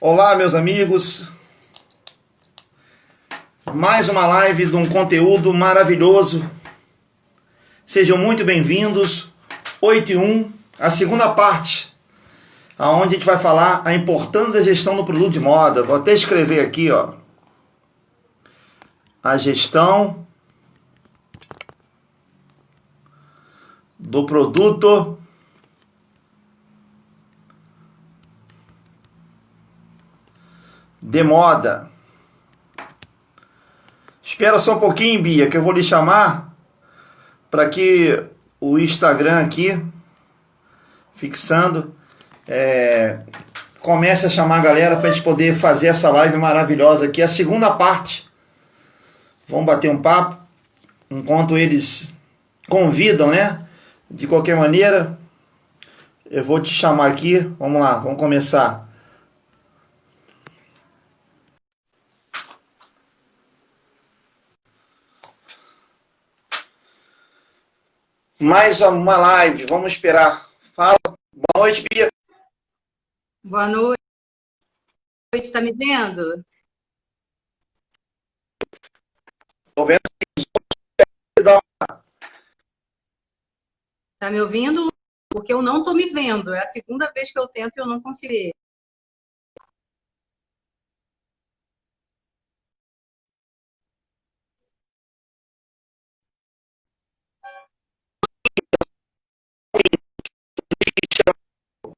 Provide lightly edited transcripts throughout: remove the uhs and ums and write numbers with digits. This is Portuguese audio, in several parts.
Olá, meus amigos. Mais uma live de um conteúdo maravilhoso. Sejam muito bem-vindos. 8 e 1, a segunda parte, onde a gente vai falar a importância da gestão do produto de moda. Vou até escrever aqui, ó. A gestão do produto de moda. Espera só um pouquinho, Bia, que eu vou lhe chamar para que o Instagram aqui, fixando, comece a chamar a galera para a gente poder fazer essa live maravilhosa aqui, a segunda parte. Vamos bater um papo enquanto eles convidam, né? De qualquer maneira, eu vou te chamar aqui. Vamos lá, vamos começar. Mais uma live, vamos esperar. Fala. Boa noite, Bia. Boa noite. Está me vendo? Estou vendo. Está me ouvindo? Porque eu não estou me vendo. É a segunda vez que eu tento e eu não consigo ver.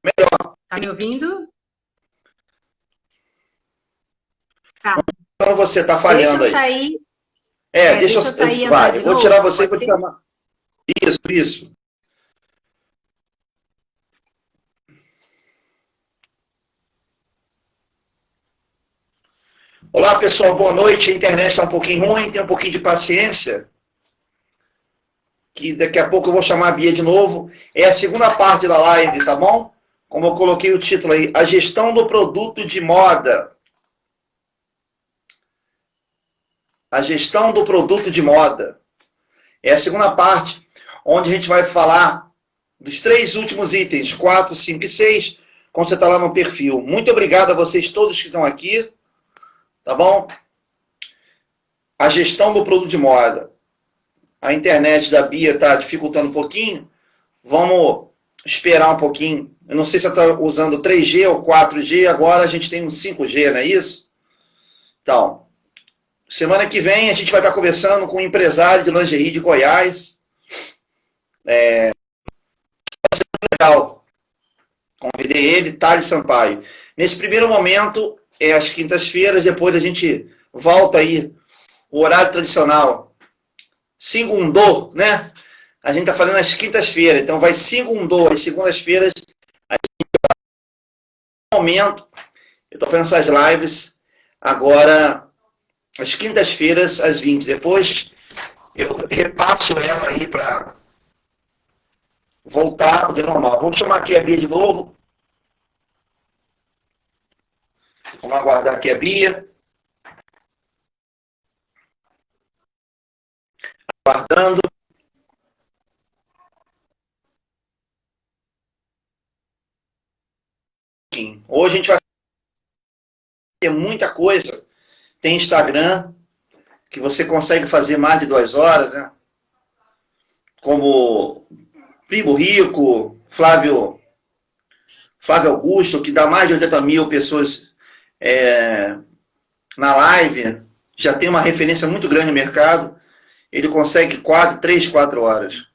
Melhor. Está me ouvindo? Tá. Então você está falhando deixa eu aí. sair. Deixa eu sair. Vai, vou tirar você e vou te chamar. Isso. Olá, pessoal, boa noite. A internet está um pouquinho ruim, tem um pouquinho de paciência. Que daqui a pouco eu vou chamar a Bia de novo. É a segunda parte da live, tá bom? Como eu coloquei o título aí, a gestão do produto de moda. A gestão do produto de moda. É a segunda parte, onde a gente vai falar dos 3 últimos itens, 4, 5 e 6, quando você está lá no perfil. Muito obrigado a vocês todos que estão aqui, tá bom? A gestão do produto de moda. A internet da Bia está dificultando um pouquinho. Vamos esperar um pouquinho. Eu não sei se você está usando 3G ou 4G, agora a gente tem um 5G, não é isso? Então, semana que vem a gente vai estar conversando com um empresário de lingerie de Goiás. Vai ser legal. Convidei ele, Thales Sampaio. Nesse primeiro momento, é às quintas-feiras, depois a gente volta aí, o horário tradicional. Segundou, né? A gente está fazendo às quintas-feiras, então vai segundou, às segundas-feiras, no momento, eu estou fazendo essas lives agora, às quintas-feiras, às 20. Depois eu repasso ela aí para voltar ao normal. Vamos chamar aqui a Bia de novo. Vamos aguardar aqui a Bia. Aguardando. Hoje a gente vai ter muita coisa. Tem Instagram, que você consegue fazer mais de 2 horas, né? Como Primo Rico, Flávio Augusto, que dá mais de 80 mil pessoas na live, já tem uma referência muito grande no mercado. Ele consegue quase 3, 4 horas.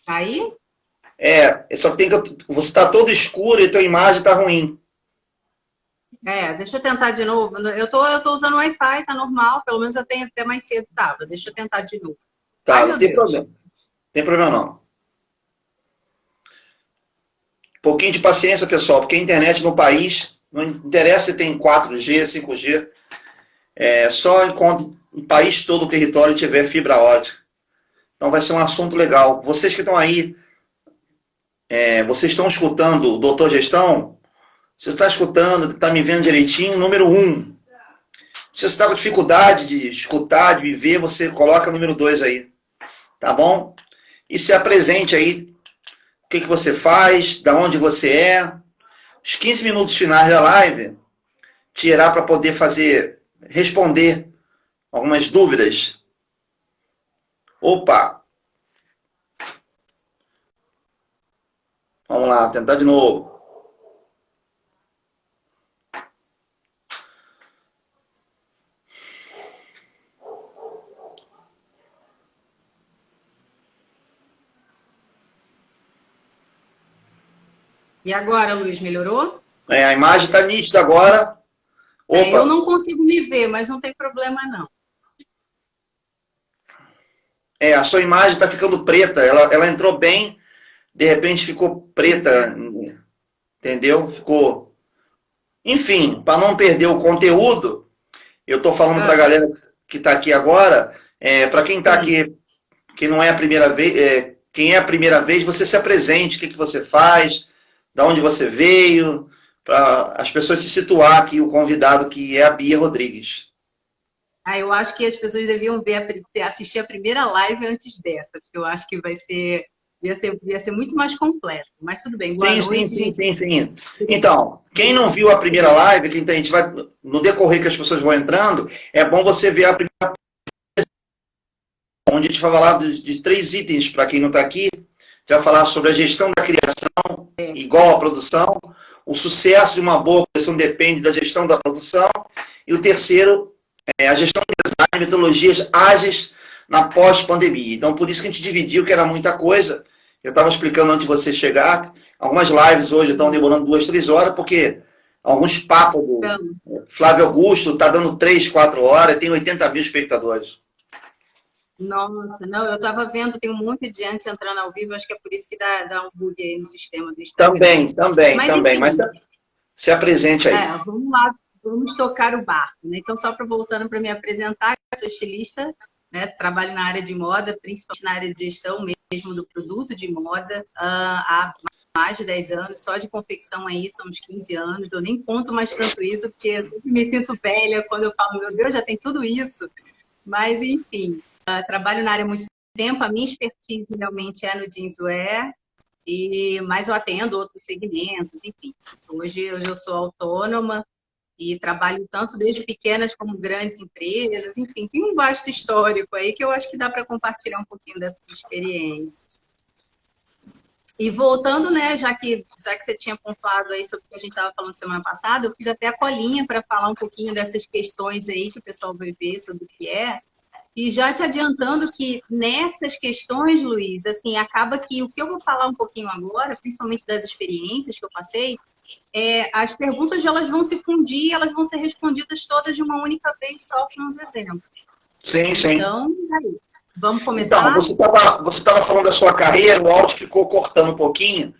Aí? Só tem que você está todo escuro e a tua imagem está ruim. Deixa eu tentar de novo. Eu tô usando Wi-Fi, tá normal. Pelo menos até mais cedo tava. Deixa eu tentar de novo. Tá, Ai, não tem problema. Não tem problema não. Um pouquinho de paciência, pessoal, porque a internet no país, não interessa se tem 4G, 5G, só enquanto o país todo, o território, tiver fibra ótica. Então vai ser um assunto legal. Vocês que estão aí, vocês estão escutando o Doutor Gestão? Se você está escutando, está me vendo direitinho, número 1. Se você está com dificuldade de escutar, de me ver, você coloca o número 2 aí. Tá bom? E se apresente aí, o que você faz, da onde você é, os 15 minutos finais da live, tirar para poder responder algumas dúvidas. Opa! Vamos lá, tentar de novo. E agora, Luiz, melhorou? A imagem está nítida agora. Opa. Eu não consigo me ver, mas não tem problema, não. A sua imagem está ficando preta. Ela entrou bem, de repente ficou preta, entendeu? Ficou... Enfim, para não perder o conteúdo, eu estou falando para a galera que está aqui agora, para quem está aqui, que não é a primeira vez, quem é a primeira vez, você se apresente, o que você faz, de onde você veio, para as pessoas se situar aqui, o convidado que é a Bia Rodrigues. Eu acho que as pessoas deviam assistir a primeira live antes dessa, porque eu acho que ia ser muito mais completo. Mas tudo bem. Boa noite, sim. Então, quem não viu a primeira live, que a gente vai, no decorrer que as pessoas vão entrando, é bom você ver a primeira, onde a gente vai falar de 3 itens, para quem não está aqui. A gente vai falar sobre a gestão da criação, igual à produção. O sucesso de uma boa produção depende da gestão da produção. E o terceiro a gestão de design, metodologias ágeis na pós-pandemia. Então, por isso que a gente dividiu, que era muita coisa. Eu estava explicando antes de você chegar. Algumas lives hoje estão demorando 2, 3 horas, porque alguns papos do Flávio Augusto está dando 3, 4 horas, tem 80 mil espectadores. Nossa, não, eu estava vendo, tem um monte de gente entrando ao vivo, acho que é por isso que dá um bug aí no sistema do Instagram. Também. Mas se apresente aí. Vamos lá. Vamos tocar o barco, né? Então, só voltando para me apresentar, eu sou estilista, né? Trabalho na área de moda, principalmente na área de gestão mesmo do produto de moda, há mais de 10 anos, só de confecção aí são uns 15 anos, eu nem conto mais tanto isso, porque eu me sinto velha quando eu falo, meu Deus, já tem tudo isso. Mas, enfim, trabalho na área há muito tempo, a minha expertise realmente é no jeanswear, mas eu atendo outros segmentos, enfim. Hoje eu sou autônoma, e trabalho tanto desde pequenas como grandes empresas, enfim, tem um vasto histórico aí que eu acho que dá para compartilhar um pouquinho dessas experiências. E voltando, né, já que você tinha pontuado aí sobre o que a gente estava falando semana passada, eu fiz até a colinha para falar um pouquinho dessas questões aí que o pessoal vai ver sobre o que é. E já te adiantando que nessas questões, Luiz, assim, acaba que o que eu vou falar um pouquinho agora, principalmente das experiências que eu passei, as perguntas elas vão se fundir e elas vão ser respondidas todas de uma única vez, só com uns exemplos. Sim. Então, aí, vamos começar? Então, você estava falando da sua carreira, o áudio ficou cortando um pouquinho.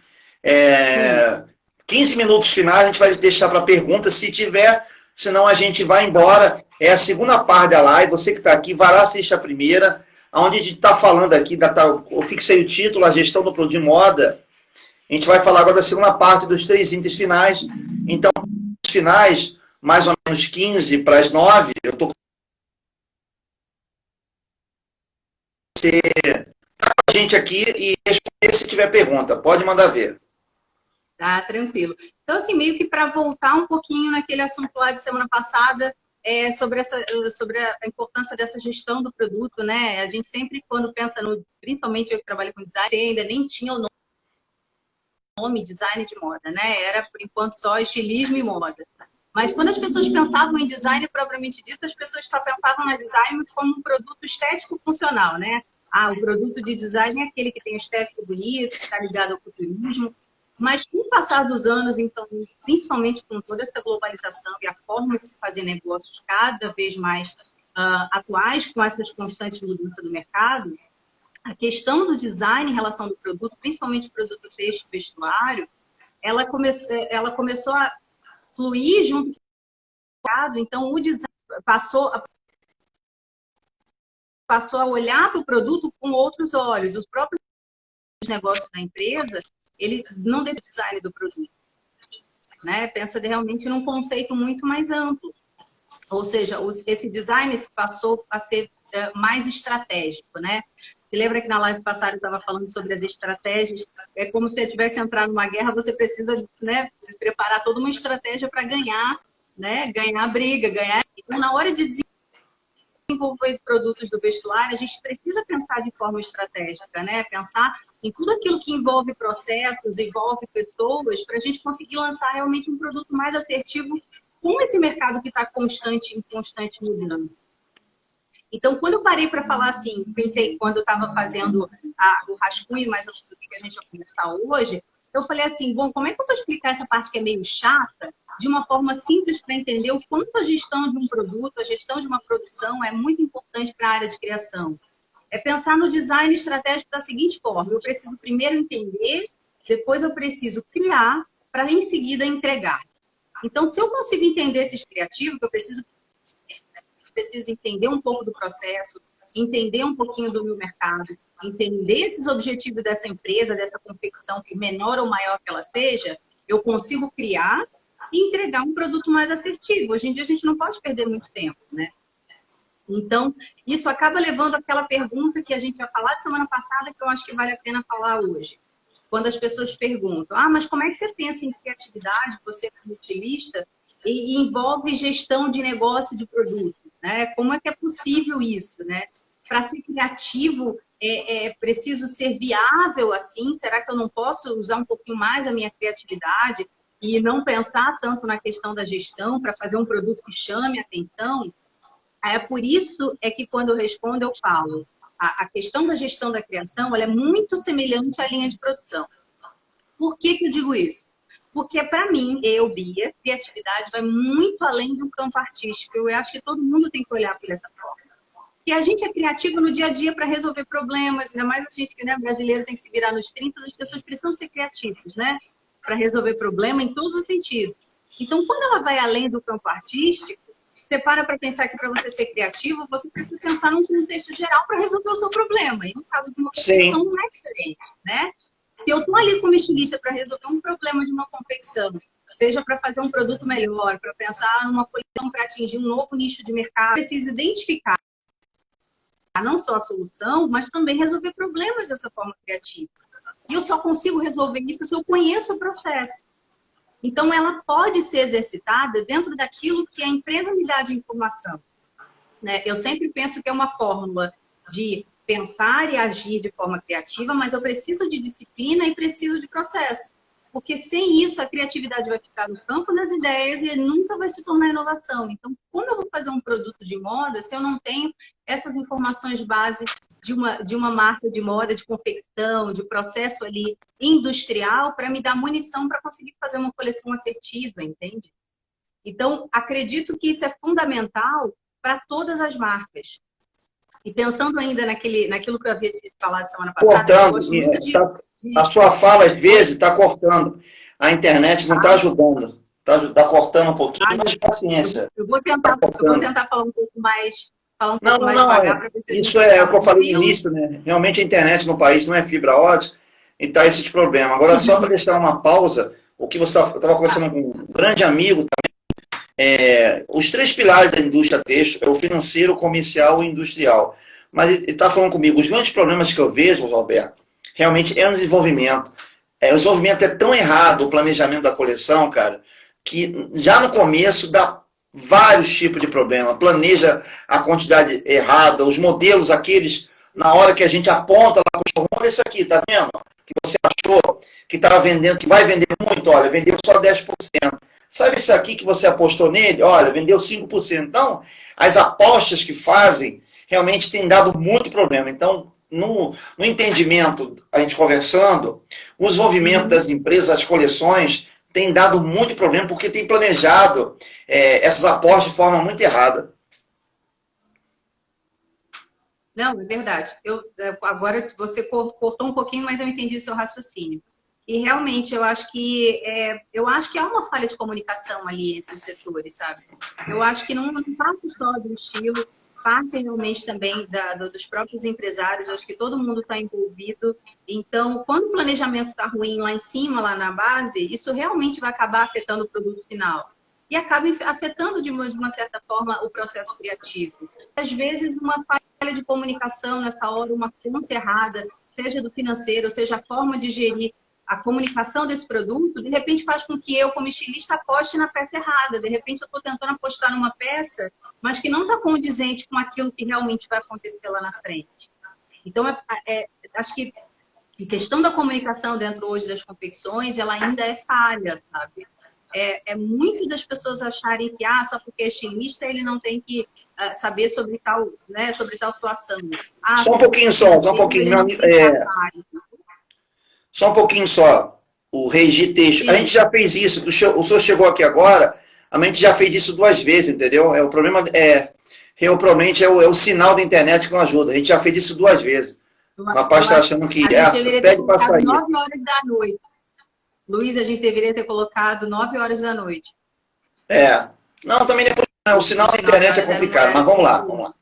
15 minutos finais a gente vai deixar para perguntas, se tiver, senão a gente vai embora. É a segunda parte da live, você que está aqui, vai lá assistir a primeira, onde a gente está falando aqui, eu fixei o título, a gestão do produto de moda. A gente vai falar agora da segunda parte dos 3 itens finais. Então, os finais, mais ou menos 15 para as 9, eu estou com você com a gente aqui e responder se tiver pergunta. Pode mandar ver. Tá, tranquilo. Então, assim, meio que para voltar um pouquinho naquele assunto lá de semana passada, sobre a importância dessa gestão do produto, né? A gente sempre, quando pensa principalmente eu que trabalho com design, ainda nem tinha o nome design de moda, né? Era, por enquanto, só estilismo e moda. Mas quando as pessoas pensavam em design propriamente dito, as pessoas só pensavam no design como um produto estético funcional, né? O produto de design é aquele que tem estético bonito, que está ligado ao futurismo. Mas com o passar dos anos, então, principalmente com toda essa globalização e a forma de se fazer negócios cada vez mais atuais, com essas constantes mudanças do mercado, a questão do design em relação do produto, principalmente o produto texto e vestuário, ela começou a fluir junto com o mercado. Então, o design passou a olhar para o produto com outros olhos. Os próprios negócios da empresa, ele não deu design do produto, né? Pensa realmente num conceito muito mais amplo. Ou seja, esse design passou a ser mais estratégico, né? Você lembra que na live passada eu estava falando sobre as estratégias? É como se você tivesse entrado numa guerra, você precisa, né, preparar toda uma estratégia para ganhar, né? Ganhar a briga, ganhar. Então, na hora de desenvolver produtos do vestuário, a gente precisa pensar de forma estratégica, né? Pensar em tudo aquilo que envolve processos, envolve pessoas, para a gente conseguir lançar realmente um produto mais assertivo com esse mercado que está em constante mudança. Então, quando eu parei para falar assim, pensei, quando eu estava fazendo o rascunho mais ou menos do que a gente vai conversar hoje, eu falei assim, bom, como é que eu vou explicar essa parte que é meio chata de uma forma simples para entender o quanto a gestão de um produto, a gestão de uma produção é muito importante para a área de criação? É pensar no design estratégico da seguinte forma, eu preciso primeiro entender, depois eu preciso criar, para em seguida entregar. Então, se eu consigo entender esses criativos, que eu preciso entender um pouco do processo, entender um pouquinho do meu mercado, entender esses objetivos dessa empresa, dessa confecção, que menor ou maior que ela seja, eu consigo criar e entregar um produto mais assertivo. Hoje em dia a gente não pode perder muito tempo, né? Então, isso acaba levando àquela pergunta que a gente ia falar de semana passada, que eu acho que vale a pena falar hoje. Quando as pessoas perguntam, mas como é que você pensa em criatividade, você como estilista, e envolve gestão de negócio de produto, né? Como é que é possível isso, né? Para ser criativo, é preciso ser viável assim? Será que eu não posso usar um pouquinho mais a minha criatividade e não pensar tanto na questão da gestão para fazer um produto que chame a atenção? É por isso que quando eu respondo, eu falo, a questão da gestão da criação, ela é muito semelhante à linha de produção. Por que eu digo isso? Porque, para mim, Bia, criatividade vai muito além de um campo artístico. Eu acho que todo mundo tem que olhar por essa forma. E a gente é criativo no dia a dia para resolver problemas, ainda mais a gente que, né, brasileiro tem que se virar nos 30, as pessoas precisam ser criativas, né? Para resolver problema em todos os sentidos. Então, quando ela vai além do campo artístico, você para pensar que para você ser criativo, você precisa pensar num contexto geral para resolver o seu problema. E no caso de uma confecção não é diferente, né? Se eu estou ali como estilista para resolver um problema de uma confecção, seja para fazer um produto melhor, para pensar numa coleção para atingir um novo nicho de mercado, eu preciso identificar não só a solução, mas também resolver problemas dessa forma criativa. E eu só consigo resolver isso se eu conheço o processo. Então, ela pode ser exercitada dentro daquilo que a empresa me dá de informação, né? Eu sempre penso que é uma fórmula de pensar e agir de forma criativa, mas eu preciso de disciplina e preciso de processo. Porque sem isso, a criatividade vai ficar no campo das ideias e nunca vai se tornar inovação. Então, como eu vou fazer um produto de moda se eu não tenho essas informações base de uma marca de moda, de confecção, de processo ali industrial, para me dar munição para conseguir fazer uma coleção assertiva, entende? Então, acredito que isso é fundamental para todas as marcas. E pensando ainda naquilo que eu havia te falado semana passada, eu gosto muito a sua fala, às vezes, está cortando. A internet não está ajudando. Está cortando um pouquinho, mas paciência. Eu vou tentar falar um pouco mais, devagar para ver se isso é o que eu falei no início, né? Realmente a internet no país não é fibra ótica e está esse problema. Agora, só para deixar uma pausa, o que você estava conversando com um grande amigo também, os 3 pilares da indústria têxtil é o financeiro, o comercial e o industrial. Mas ele está falando comigo, os grandes problemas que eu vejo, Roberto, realmente é no desenvolvimento. O desenvolvimento é tão errado, o planejamento da coleção, cara, que já no começo dá vários tipos de problema. Planeja a quantidade errada, os modelos aqueles, na hora que a gente aponta lá para o showroom, olha isso aqui, tá vendo? Que você achou que estava vendendo, que vai vender muito, olha, vendeu só 10%. Sabe esse aqui que você apostou nele? Olha, vendeu 5%. Então, as apostas que fazem realmente têm dado muito problema. Então, no entendimento, a gente conversando, o desenvolvimento das empresas, as coleções, tem dado muito problema porque tem planejado essas apostas de forma muito errada. Não, é verdade. Agora você cortou um pouquinho, mas eu entendi seu raciocínio. E realmente eu acho que há uma falha de comunicação ali entre os setores, sabe? Eu acho que não parte só do estilo, parte realmente também dos próprios empresários. Eu acho que todo mundo está envolvido. Então, quando o planejamento está ruim lá em cima, lá na base, isso realmente vai acabar afetando o produto final. E acaba afetando, de uma certa forma, o processo criativo. Às vezes, uma falha de comunicação nessa hora, uma conta errada, seja do financeiro, seja a forma de gerir a comunicação desse produto, de repente faz com que eu, como estilista, aposte na peça errada. De repente eu estou tentando apostar numa peça, mas que não está condizente com aquilo que realmente vai acontecer lá na frente. Então, acho que a questão da comunicação dentro hoje das confecções, ela ainda é falha, sabe? É muito das pessoas acharem que só porque é estilista ele não tem que saber sobre tal, né, sobre tal situação. Só um pouquinho só, só um pouquinho. Só um pouquinho só. O Regi Texto. A gente já fez isso. O senhor chegou aqui agora, a gente já fez isso 2 vezes, entendeu? O problema realmente é o sinal da internet que não ajuda. A gente já fez isso 2 vezes. O rapaz está achando que pede para sair. 9 horas da noite. Luiz, a gente deveria ter colocado 9 horas da noite. Não, também depois, o sinal da internet é complicado, mas vamos lá.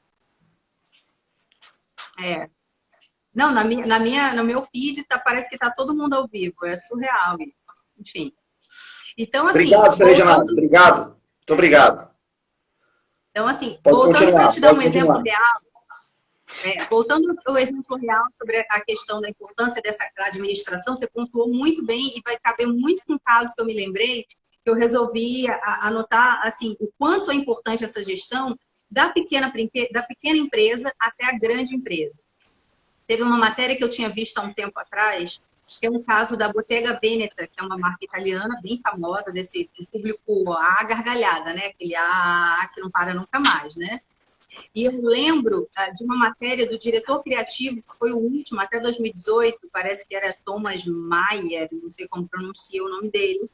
Não, no meu feed parece que está todo mundo ao vivo. É surreal isso. Enfim. Então, assim, obrigado, Sr. Reginaldo. Obrigado. Muito obrigado. Então, assim, voltando para te dar um exemplo real, voltando ao exemplo real sobre a questão da importância dessa administração, você pontuou muito bem e vai caber muito com um caso que eu me lembrei, que eu resolvi anotar assim, o quanto é importante essa gestão da pequena empresa até a grande empresa. Teve uma matéria que eu tinha visto há um tempo atrás, que é um caso da Bottega Veneta, que é uma marca italiana bem famosa, desse público gargalhada, né? Aquele que não para nunca mais, né? E eu lembro de uma matéria do diretor criativo, que foi o último, até 2018, parece que era Thomas Mayer, não sei como pronuncia o nome dele.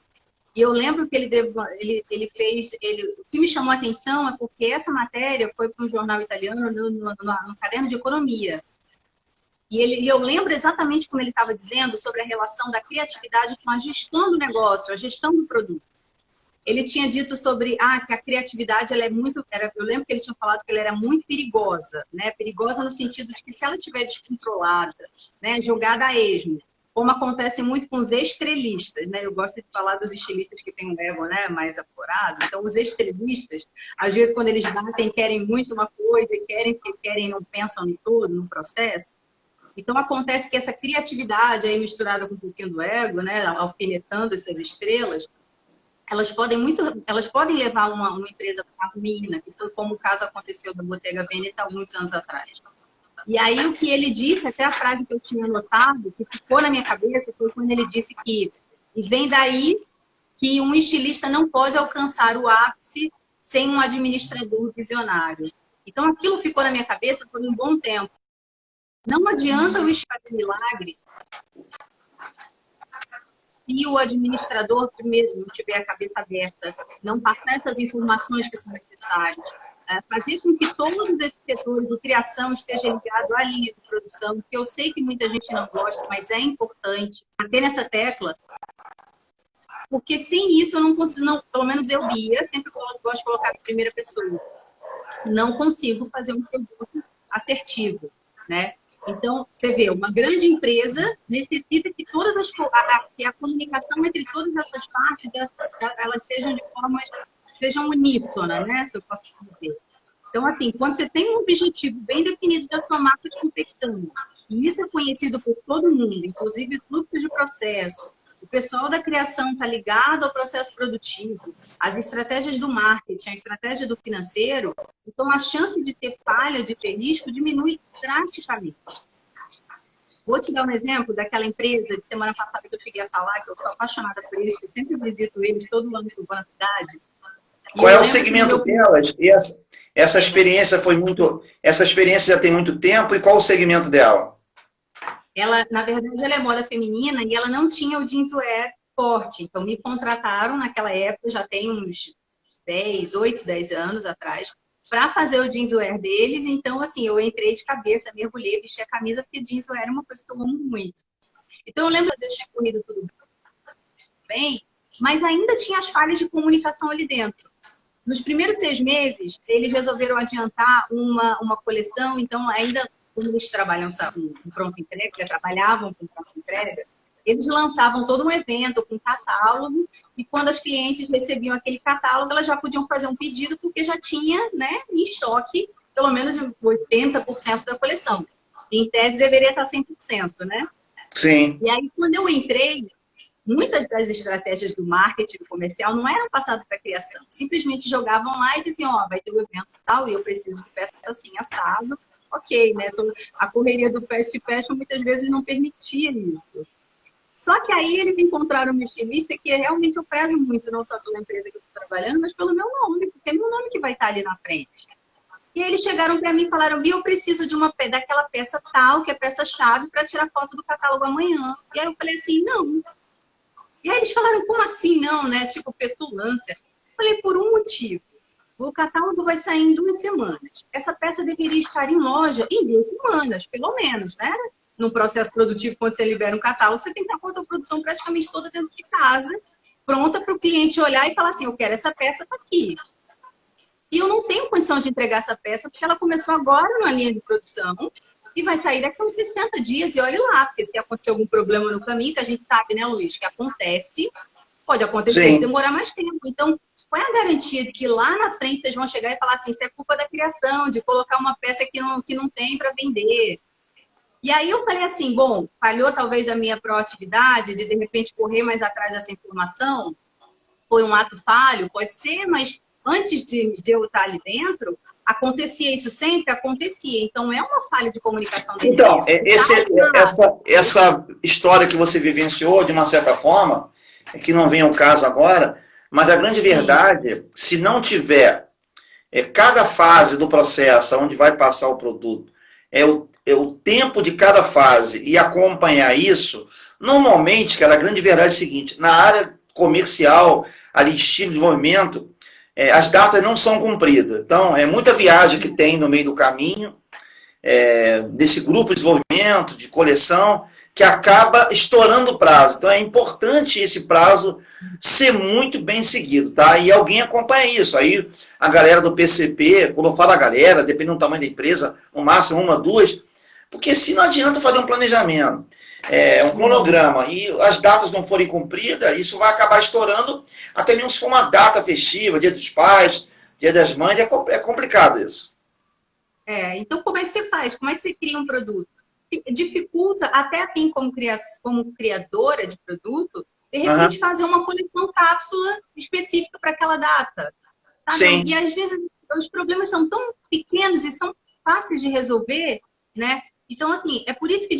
E eu lembro que ele fez... o que me chamou a atenção é porque essa matéria foi para um jornal italiano no caderno de economia. E eu lembro exatamente como ele estava dizendo sobre a relação da criatividade com a gestão do negócio, a gestão do produto. Ele tinha dito sobre que a criatividade ela é muito... eu lembro que ele tinha falado que ela era muito perigosa, né? Perigosa no sentido de que se ela estiver descontrolada, né? Jogada a esmo, como acontece muito com os estrelistas, né? Eu gosto de falar dos estilistas que têm um ego, né, mais apurado. Então, os estrelistas, às vezes, quando eles batem, querem muito uma coisa, querem, não pensam no todo, no processo. Então, acontece que essa criatividade aí misturada com um pouquinho do ego, né, alfinetando essas estrelas, elas podem levar uma empresa para a ruína, que foi como o caso aconteceu da Bottega Veneta há muitos anos atrás. E aí, o que ele disse, até a frase que eu tinha anotado, que ficou na minha cabeça, foi quando ele disse que vem daí que um estilista não pode alcançar o ápice sem um administrador visionário. Então, aquilo ficou na minha cabeça por um bom tempo. Não adianta o estilista fazer milagre se o administrador primeiro não tiver a cabeça aberta, não passar essas informações que são necessárias, fazer com que todos esses setores de criação estejam ligados à linha de produção, que eu sei que muita gente não gosta, mas é importante bater nessa tecla, porque sem isso eu não consigo, pelo menos eu, Bia, sempre gosto de colocar em primeira pessoa, não consigo fazer um produto assertivo, né? Então, você vê, uma grande empresa necessita que que a comunicação entre todas essas partes, elas sejam uníssona, né? Se eu posso dizer. Então, assim, quando você tem um objetivo bem definido da sua marca de confecção, e isso é conhecido por todo mundo, inclusive fluxos de processo, o pessoal da criação está ligado ao processo produtivo, as estratégias do marketing, a estratégia do financeiro, então a chance de ter falha, de ter risco, diminui drasticamente. Vou te dar um exemplo daquela empresa de semana passada que eu cheguei a falar, que eu sou apaixonada por eles, que eu sempre visito eles todo ano que eu vou na cidade. Qual é o segmento delas? E essa experiência essa experiência já tem muito tempo, e qual o segmento dela? Ela, na verdade, ela é moda feminina e ela não tinha o jeanswear forte. Então, me contrataram naquela época, já tem uns 8, 10 anos atrás, para fazer o jeanswear deles. Então, assim, eu entrei de cabeça, mergulhei, vesti a camisa, porque jeanswear é uma coisa que eu amo muito. Então, eu lembro de eu ter corrido tudo bem, mas ainda tinha as falhas de comunicação ali dentro. Nos primeiros 6 meses, eles resolveram adiantar uma coleção, então ainda... Quando eles trabalham com pronta entrega, trabalhavam com pronta entrega, eles lançavam todo um evento com catálogo, e quando as clientes recebiam aquele catálogo, elas já podiam fazer um pedido, porque já tinha, né, em estoque pelo menos de 80% da coleção. Em tese, deveria estar 100%, né? Sim. E aí, quando eu entrei, muitas das estratégias do marketing, do comercial, não eram passadas para a criação. Simplesmente jogavam lá e diziam, ó, vai ter um evento tal e eu preciso de peça assim, assado. Ok, né? A correria do fast fashion muitas vezes não permitia isso. Só que aí eles encontraram um estilista que realmente eu prezo muito, não só pela empresa que eu estou trabalhando, mas pelo meu nome, porque é meu nome que vai estar ali na frente. E eles chegaram para mim e falaram, Bia, eu preciso de daquela peça tal, que é peça-chave, para tirar foto do catálogo amanhã. E aí eu falei assim, não. E aí eles falaram, como assim não, né? Tipo, petulância. Eu falei, por um motivo. O catálogo vai sair em 2 semanas. Essa peça deveria estar em loja em 2 semanas, pelo menos, né? No processo produtivo, quando você libera um catálogo, você tem que estar com a tua produção praticamente toda dentro de casa, pronta para o cliente olhar e falar assim, eu quero essa peça, tá aqui. E eu não tenho condição de entregar essa peça, porque ela começou agora na linha de produção e vai sair daqui a uns 60 dias, e olhe lá, porque se acontecer algum problema no caminho, que a gente sabe, né, Luiz, que acontece, pode acontecer e demorar mais tempo. Então, qual é a garantia de que lá na frente vocês vão chegar e falar assim, isso é culpa da criação, de colocar uma peça que não tem para vender? E aí eu falei assim, bom, falhou talvez a minha proatividade de repente correr mais atrás dessa informação, foi um ato falho, pode ser, mas antes de eu estar ali dentro, acontecia isso sempre? Acontecia. Então, é uma falha de comunicação da Então, empresa. essa história que você vivenciou, de uma certa forma, que não vem ao caso agora, mas a grande verdade, se não tiver cada fase do processo onde vai passar o produto, é o tempo de cada fase e acompanhar isso, normalmente, cara, a grande verdade é a seguinte, na área comercial, ali, estilo de desenvolvimento, as datas não são cumpridas. Então, é muita viagem que tem no meio do caminho, desse grupo de desenvolvimento, de coleção, que acaba estourando o prazo. Então, é importante esse prazo ser muito bem seguido, tá? E alguém acompanha isso. Aí, a galera do PCP, quando eu falo a galera, dependendo do tamanho da empresa, no máximo 1, 2, porque se não adianta fazer um planejamento, um cronograma, e as datas não forem cumpridas, isso vai acabar estourando, até mesmo se for uma data festiva, Dia dos Pais, Dia das Mães, é complicado isso. Então como é que você faz? Como é que você cria um produto? Dificulta até a mim como criadora de produto, de repente fazer uma coleção cápsula específica para aquela data. Sabe? Sim. E às vezes os problemas são tão pequenos e são fáceis de resolver, né? Então, assim, é por isso que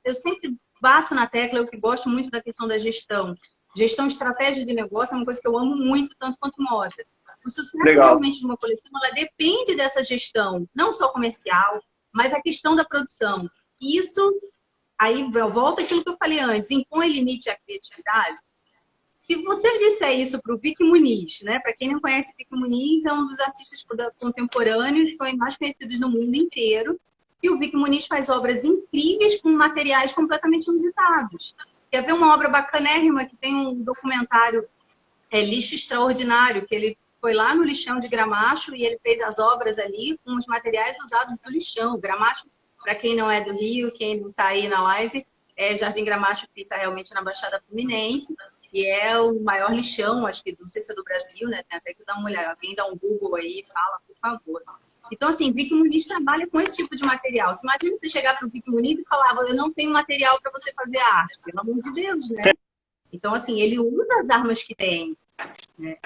eu sempre bato na tecla, eu que gosto muito da questão da gestão. Gestão estratégia de negócio é uma coisa que eu amo muito, tanto quanto moda. O sucesso realmente de uma coleção, ela depende dessa gestão, não só comercial, mas a questão da produção. E isso, aí volta àquilo que eu falei antes, impõe limite à criatividade. Se você disser isso para o Vic Muniz, né? Para quem não conhece, Vic Muniz é um dos artistas contemporâneos que são mais conhecidos no mundo inteiro. E o Vic Muniz faz obras incríveis com materiais completamente inusitados. Quer ver uma obra bacanérrima que tem um documentário, Lixo Extraordinário, que ele foi lá no lixão de Gramacho e ele fez as obras ali com os materiais usados do lixão. Gramacho, para quem não é do Rio, quem não está aí na live, Jardim Gramacho fica realmente na Baixada Fluminense e é o maior lixão, acho que não sei se é do Brasil, né? Tem até que dar uma olhada. Alguém dá um Google aí e fala, por favor. Então, assim, Vic Muniz trabalha com esse tipo de material. Você imagina você chegar para o Vic Muniz e falar, eu não tenho material para você fazer arte. Pelo amor de Deus, né? Então, assim, ele usa as armas que tem. Né?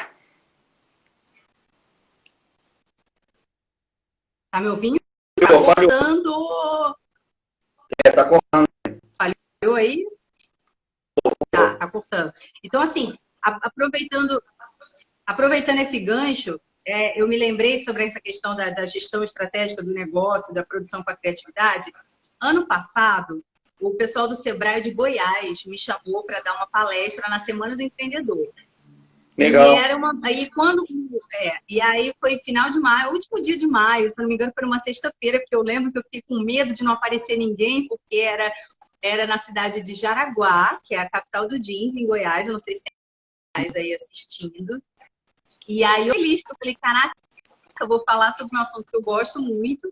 Tá me ouvindo? Tá cortando. Tá cortando. Falhou aí? Tá cortando. Então, assim, aproveitando esse gancho, eu me lembrei sobre essa questão da gestão estratégica do negócio, da produção com a criatividade. Ano passado, o pessoal do Sebrae de Goiás me chamou para dar uma palestra na Semana do Empreendedor. Legal. E aí foi final de maio, último dia de maio, se não me engano, foi uma sexta-feira, porque eu lembro que eu fiquei com medo de não aparecer ninguém, porque era na cidade de Jaraguá, que é a capital do jeans, em Goiás. Eu não sei se tem mais aí assistindo. E aí eu falei, caraca, eu vou falar sobre um assunto que eu gosto muito,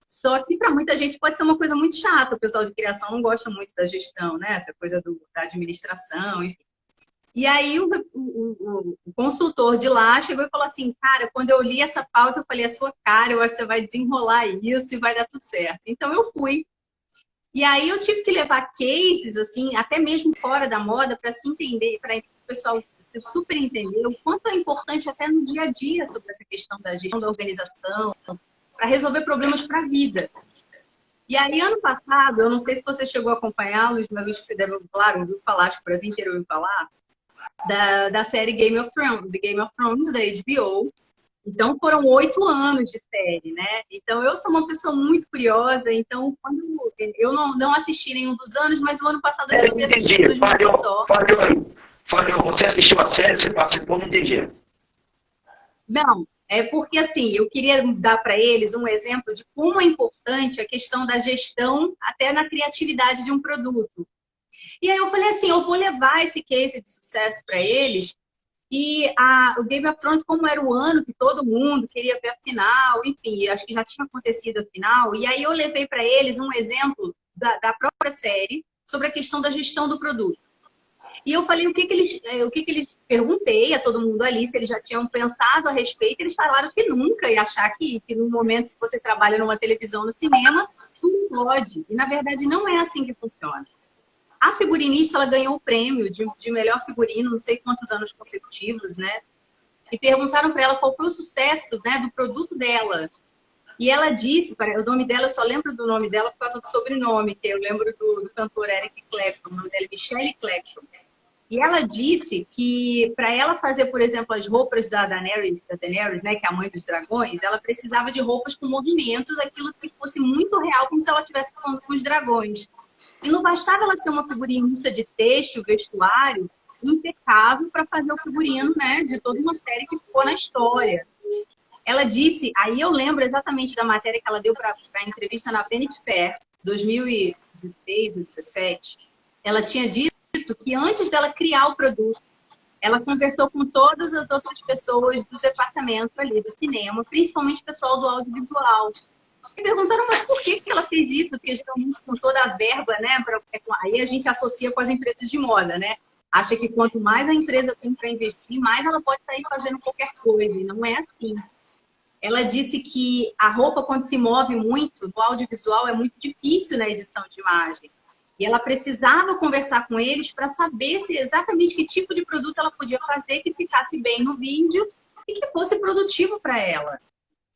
só que para muita gente pode ser uma coisa muito chata. O pessoal de criação não gosta muito da gestão, né? Essa coisa da administração, enfim. E aí o consultor de lá chegou e falou assim, cara, quando eu li essa pauta, eu falei, a sua cara, eu acho que você vai desenrolar isso e vai dar tudo certo. Então eu fui. E aí eu tive que levar cases, assim, até mesmo fora da moda, para se entender, para o pessoal se super entender o quanto é importante até no dia a dia sobre essa questão da gestão da organização, para resolver problemas para a vida. E aí, ano passado, eu não sei se você chegou a acompanhar, Luiz, mas acho que você deve, claro, ouviu falar, acho que o Brasil inteiro ouviu falar, da série Game of Thrones, The Game of Thrones, da HBO. Então, foram 8 anos de série, né? Então, eu sou uma pessoa muito curiosa, então, quando eu não assisti nenhum dos anos, mas o ano passado eu resolvi assistir tudo de uma vez só. Falhou. Você assistiu a série, você participou, não entendi. Não, é porque, assim, eu queria dar para eles um exemplo de como é importante a questão da gestão até na criatividade de um produto. E aí eu falei assim, eu vou levar esse case de sucesso para eles. E o Game of Thrones, como era o ano que todo mundo queria ver a final, enfim, acho que já tinha acontecido a final. E aí eu levei para eles um exemplo da própria série sobre a questão da gestão do produto. E eu falei o que eles perguntei a todo mundo ali, se eles já tinham pensado a respeito. Eles falaram que nunca ia achar que no momento que você trabalha numa televisão, no cinema, tudo pode. E na verdade não é assim que funciona. A figurinista, ela ganhou o prêmio de melhor figurino, não sei quantos anos consecutivos, né? E perguntaram para ela qual foi o sucesso, né, do produto dela. E ela disse, o nome dela, eu só lembro do nome dela por causa do sobrenome, que eu lembro do cantor Eric Clapton, o nome dela é Michelle Clapton. E ela disse que para ela fazer, por exemplo, as roupas da Daenerys, né, que é a mãe dos dragões, ela precisava de roupas com movimentos, aquilo que fosse muito real, como se ela estivesse falando com os dragões. E não bastava ela ser uma figurinista de texto, vestuário, impecável para fazer o figurino, né, de toda uma série que ficou na história. Ela disse, aí eu lembro exatamente da matéria que ela deu para a entrevista na Vanity Fair, 2016 ou 2017. Ela tinha dito que antes dela criar o produto, ela conversou com todas as outras pessoas do departamento ali, do cinema, principalmente o pessoal do audiovisual. E perguntaram, mas por que ela fez isso? Porque geralmente com toda a verba, né? Aí a gente associa com as empresas de moda, né? Acha que quanto mais a empresa tem para investir, mais ela pode sair fazendo qualquer coisa. E não é assim. Ela disse que a roupa, quando se move muito, no audiovisual, é muito difícil na edição de imagem. E ela precisava conversar com eles para saber exatamente que tipo de produto ela podia fazer que ficasse bem no vídeo e que fosse produtivo para ela.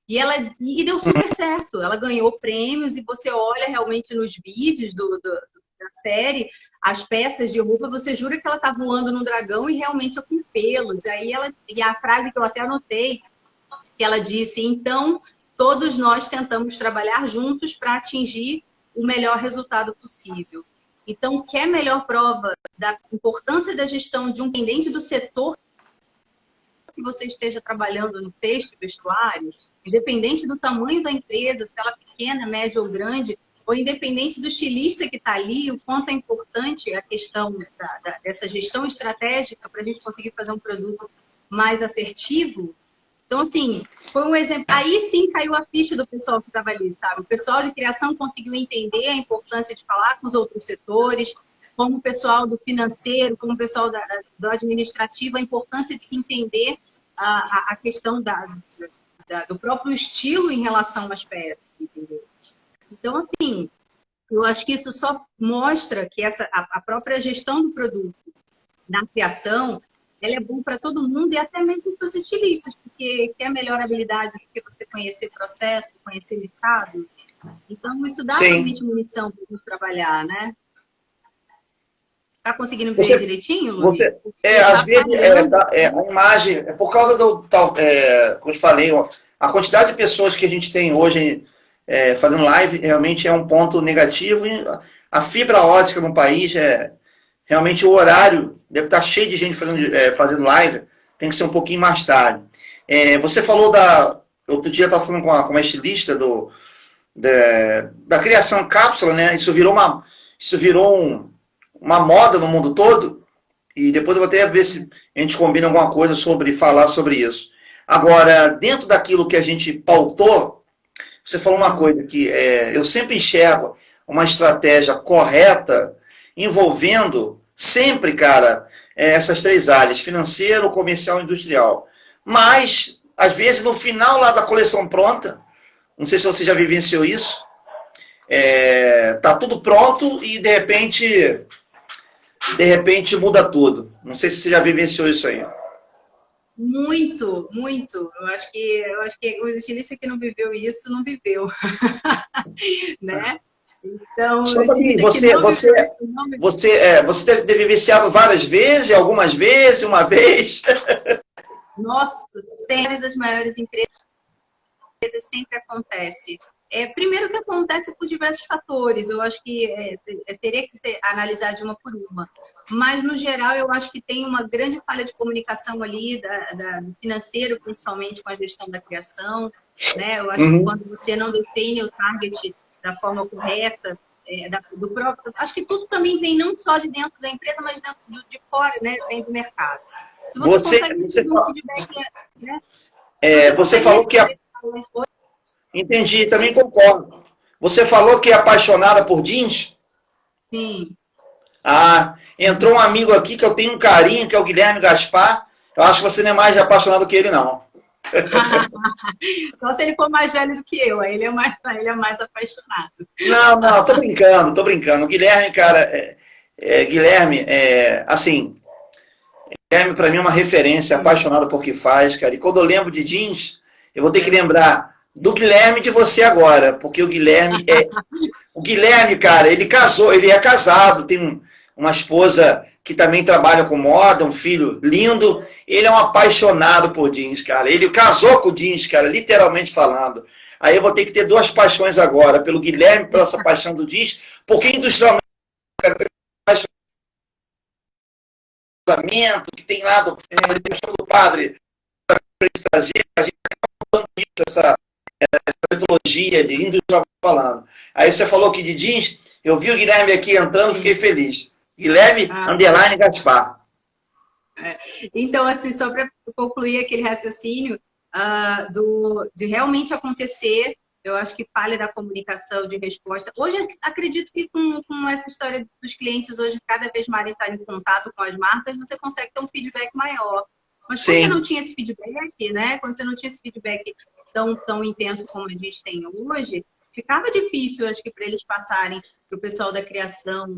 E deu super certo. Ela ganhou prêmios e você olha realmente nos vídeos da série, as peças de roupa, você jura que ela está voando num dragão e realmente é com pelos. E a frase que eu até anotei, que ela disse, então, todos nós tentamos trabalhar juntos para atingir o melhor resultado possível. Então, quer melhor prova da importância da gestão de um intendente do setor que você esteja trabalhando no texto, vestuário, independente do tamanho da empresa, se ela é pequena, média ou grande, ou independente do estilista que está ali, o quanto é importante a questão dessa gestão estratégica para a gente conseguir fazer um produto mais assertivo. Então, assim, foi um exemplo. Aí sim caiu a ficha do pessoal que estava ali, sabe? O pessoal de criação conseguiu entender a importância de falar com os outros setores, como o pessoal do financeiro, como o pessoal do administrativo, a importância de se entender a questão do próprio estilo em relação às peças, entendeu? Então, assim, eu acho que isso só mostra que a própria gestão do produto na criação, ela é bom para todo mundo e até mesmo para os estilistas, porque que é a melhor habilidade do que você conhecer processo, conhecer mercado. Então, isso dá realmente munição para gente trabalhar, né? Tá conseguindo ver direitinho, Luiz? Às vezes, a imagem, é por causa como eu te falei, a quantidade de pessoas que a gente tem hoje fazendo live realmente é um ponto negativo. E a fibra ótica no país, realmente o horário deve estar cheio de gente fazendo live, tem que ser um pouquinho mais tarde. Você falou outro dia eu estava falando com uma estilista da criação cápsula, né? Isso virou uma moda no mundo todo, e depois eu vou até ver se a gente combina alguma coisa sobre falar sobre isso. Agora, dentro daquilo que a gente pautou, você falou uma coisa que eu sempre enxergo uma estratégia correta envolvendo sempre, cara, essas três áreas, financeiro, comercial e industrial. Mas, às vezes, no final lá da coleção pronta, não sei se você já vivenciou isso, tá tudo pronto e, de repente muda tudo. Não sei se você já vivenciou isso aí. Muito, muito. Eu acho que o estilista que não viveu isso, não viveu. Né? Então, Só o para mim, estilista que não viveu isso, não viveu. você deve ter vivenciado várias vezes, algumas vezes, uma vez. Nossa, sempre as maiores empresas sempre acontece. Primeiro que acontece por diversos fatores, eu acho que teria que analisar de uma por uma. Mas, no geral, eu acho que tem uma grande falha de comunicação ali, do financeiro, principalmente com a gestão da criação. Né? Eu acho que quando você não define o target da forma correta, do próprio. Acho que tudo também vem não só de dentro da empresa, mas de fora, né? Vem do mercado. Se você consegue receber um feedback, né? Você falou que entendi, também concordo. Você falou que é apaixonada por jeans? Sim. Ah, entrou um amigo aqui que eu tenho um carinho, que é o Guilherme Gaspar. Eu acho que você não é mais apaixonado que ele, não. Só se ele for mais velho do que eu, aí ele é mais apaixonado. Não, tô brincando. O Guilherme, cara, Guilherme, assim, Guilherme para mim é uma referência, apaixonado por que faz, cara. E quando eu lembro de jeans, eu vou ter que lembrar do Guilherme e de você agora, porque o Guilherme, cara, ele casou, ele é casado, tem uma esposa que também trabalha com moda, um filho lindo. Ele é um apaixonado por jeans, cara. Ele casou com jeans, cara, literalmente falando. Aí eu vou ter que ter duas paixões agora, pelo Guilherme, pela essa paixão do jeans, porque industrialmente, cara, tem casamento, que tem lá do padre, para trazer, a gente acaba falando essa metodologia de industrial falando. Aí você falou que de jeans, eu vi o Guilherme aqui entrando, fiquei feliz. Guilherme, underline Gaspar. Então, assim, só para concluir aquele raciocínio de realmente acontecer, eu acho que falha da comunicação, de resposta. Hoje, acredito que com essa história dos clientes hoje cada vez mais estarem em contato com as marcas, você consegue ter um feedback maior. Mas quando você não tinha esse feedback, né? Quando você não tinha esse feedback tão intenso como a gente tem hoje, ficava difícil, acho que, para eles passarem para o pessoal da criação,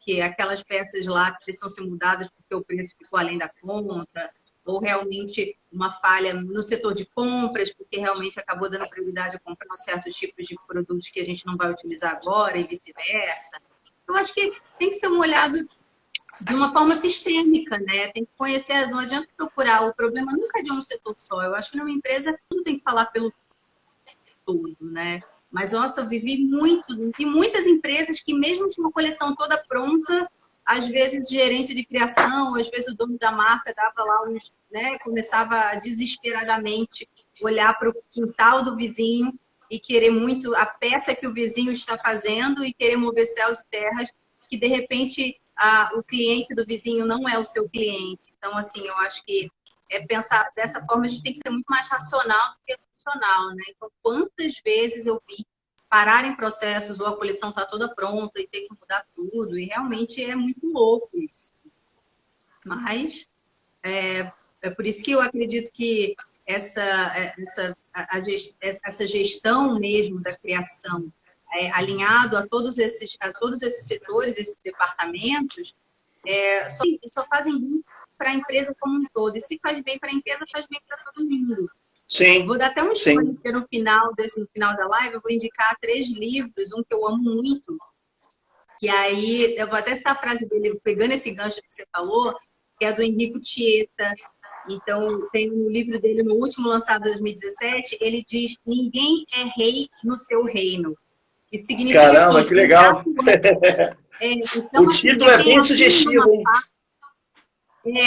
que aquelas peças lá que precisam ser mudadas porque o preço ficou além da conta, ou realmente uma falha no setor de compras, porque realmente acabou dando prioridade a comprar certos tipos de produtos que a gente não vai utilizar agora e vice-versa. Eu acho que tem que ser um olhado de uma forma sistêmica, né? Tem que conhecer, não adianta procurar, o problema nunca é de um setor só. Eu acho que numa empresa tudo tem que falar pelo todo, né? Mas, nossa, eu vivi e muitas empresas que mesmo com uma coleção toda pronta, às vezes gerente de criação, às vezes o dono da marca dava lá né? Começava desesperadamente olhar para o quintal do vizinho e querer muito a peça que o vizinho está fazendo e querer mover céus e terras, que de repente o cliente do vizinho não é o seu cliente. Então, assim, eu acho que pensar dessa forma, a gente tem que ser muito mais racional do que emocional, né? Então, quantas vezes eu vi parar em processos ou a coleção está toda pronta e ter que mudar tudo, e realmente é muito louco isso. Mas é por isso que eu acredito que essa gestão mesmo da criação, alinhado a todos esses setores, esses departamentos, só fazem bem para a empresa como um todo. E se faz bem para a empresa, faz bem para todo mundo. Sim. Vou dar até um spoiler no final da live, eu vou indicar 3 livros, um que eu amo muito, que aí, eu vou até essa frase dele, pegando esse gancho que você falou, que é do Enrico Tieta. Então, tem um livro dele, no último lançado em 2017, ele diz: ninguém é rei no seu reino. Isso significa Caramba, que legal. Então, o título é bem sugestivo, hein?